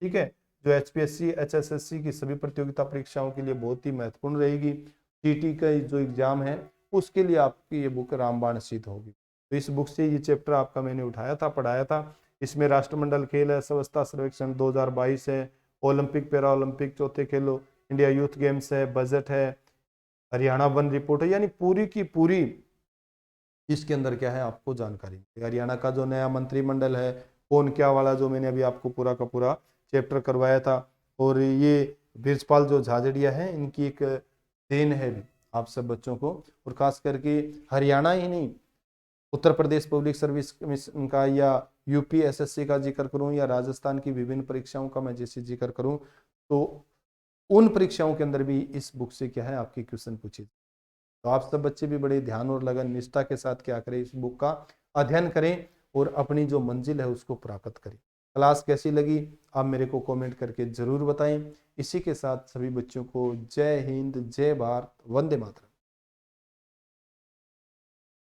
S1: ठीक है, जो एचपीएससी एचएसएससी की सभी प्रतियोगिता परीक्षाओं के लिए बहुत ही महत्वपूर्ण रहेगी। टीटी का जो एग्जाम है उसके लिए आपकी ये बुक रामबाण सिद्ध होगी। तो इस बुक से ये चैप्टर आपका मैंने उठाया था, पढ़ाया था। इसमें राष्ट्रमंडल खेल है, अवस्था सर्वेक्षण 2022 है, ओलंपिक पैरा ओलंपिक चौथे खेलो इंडिया यूथ गेम्स है, बजट है, हरियाणा वन रिपोर्ट है, यानी पूरी की पूरी इसके अंदर क्या है आपको जानकारी। हरियाणा का जो नया मंत्रिमंडल है कौन क्या वाला, जो मैंने अभी आपको पूरा का पूरा चैप्टर करवाया था। और ये ब्रिजपाल जो झाझड़िया है, इनकी एक देन है भी आप सब बच्चों को। और खास करके हरियाणा ही नहीं, Uttar Pradesh public service commission का या यूपी एसएससी का जिक्र करूं, या राजस्थान की विभिन्न परीक्षाओं का मैं जैसे जिक्र करूं, तो उन परीक्षाओं के अंदर भी इस बुक से क्या है आपकी क्वेश्चन पूछे। तो आप सब बच्चे भी बड़े ध्यान और लगन निष्ठा के साथ क्या करें, इस बुक का अध्ययन करें और अपनी जो मंजिल है उसको प्राप्त करें। क्लास कैसी लगी आप मेरे को कमेंट करके जरूर बताएं। इसी के साथ सभी बच्चों को जय हिंद, जय भारत, वंदे मातरम।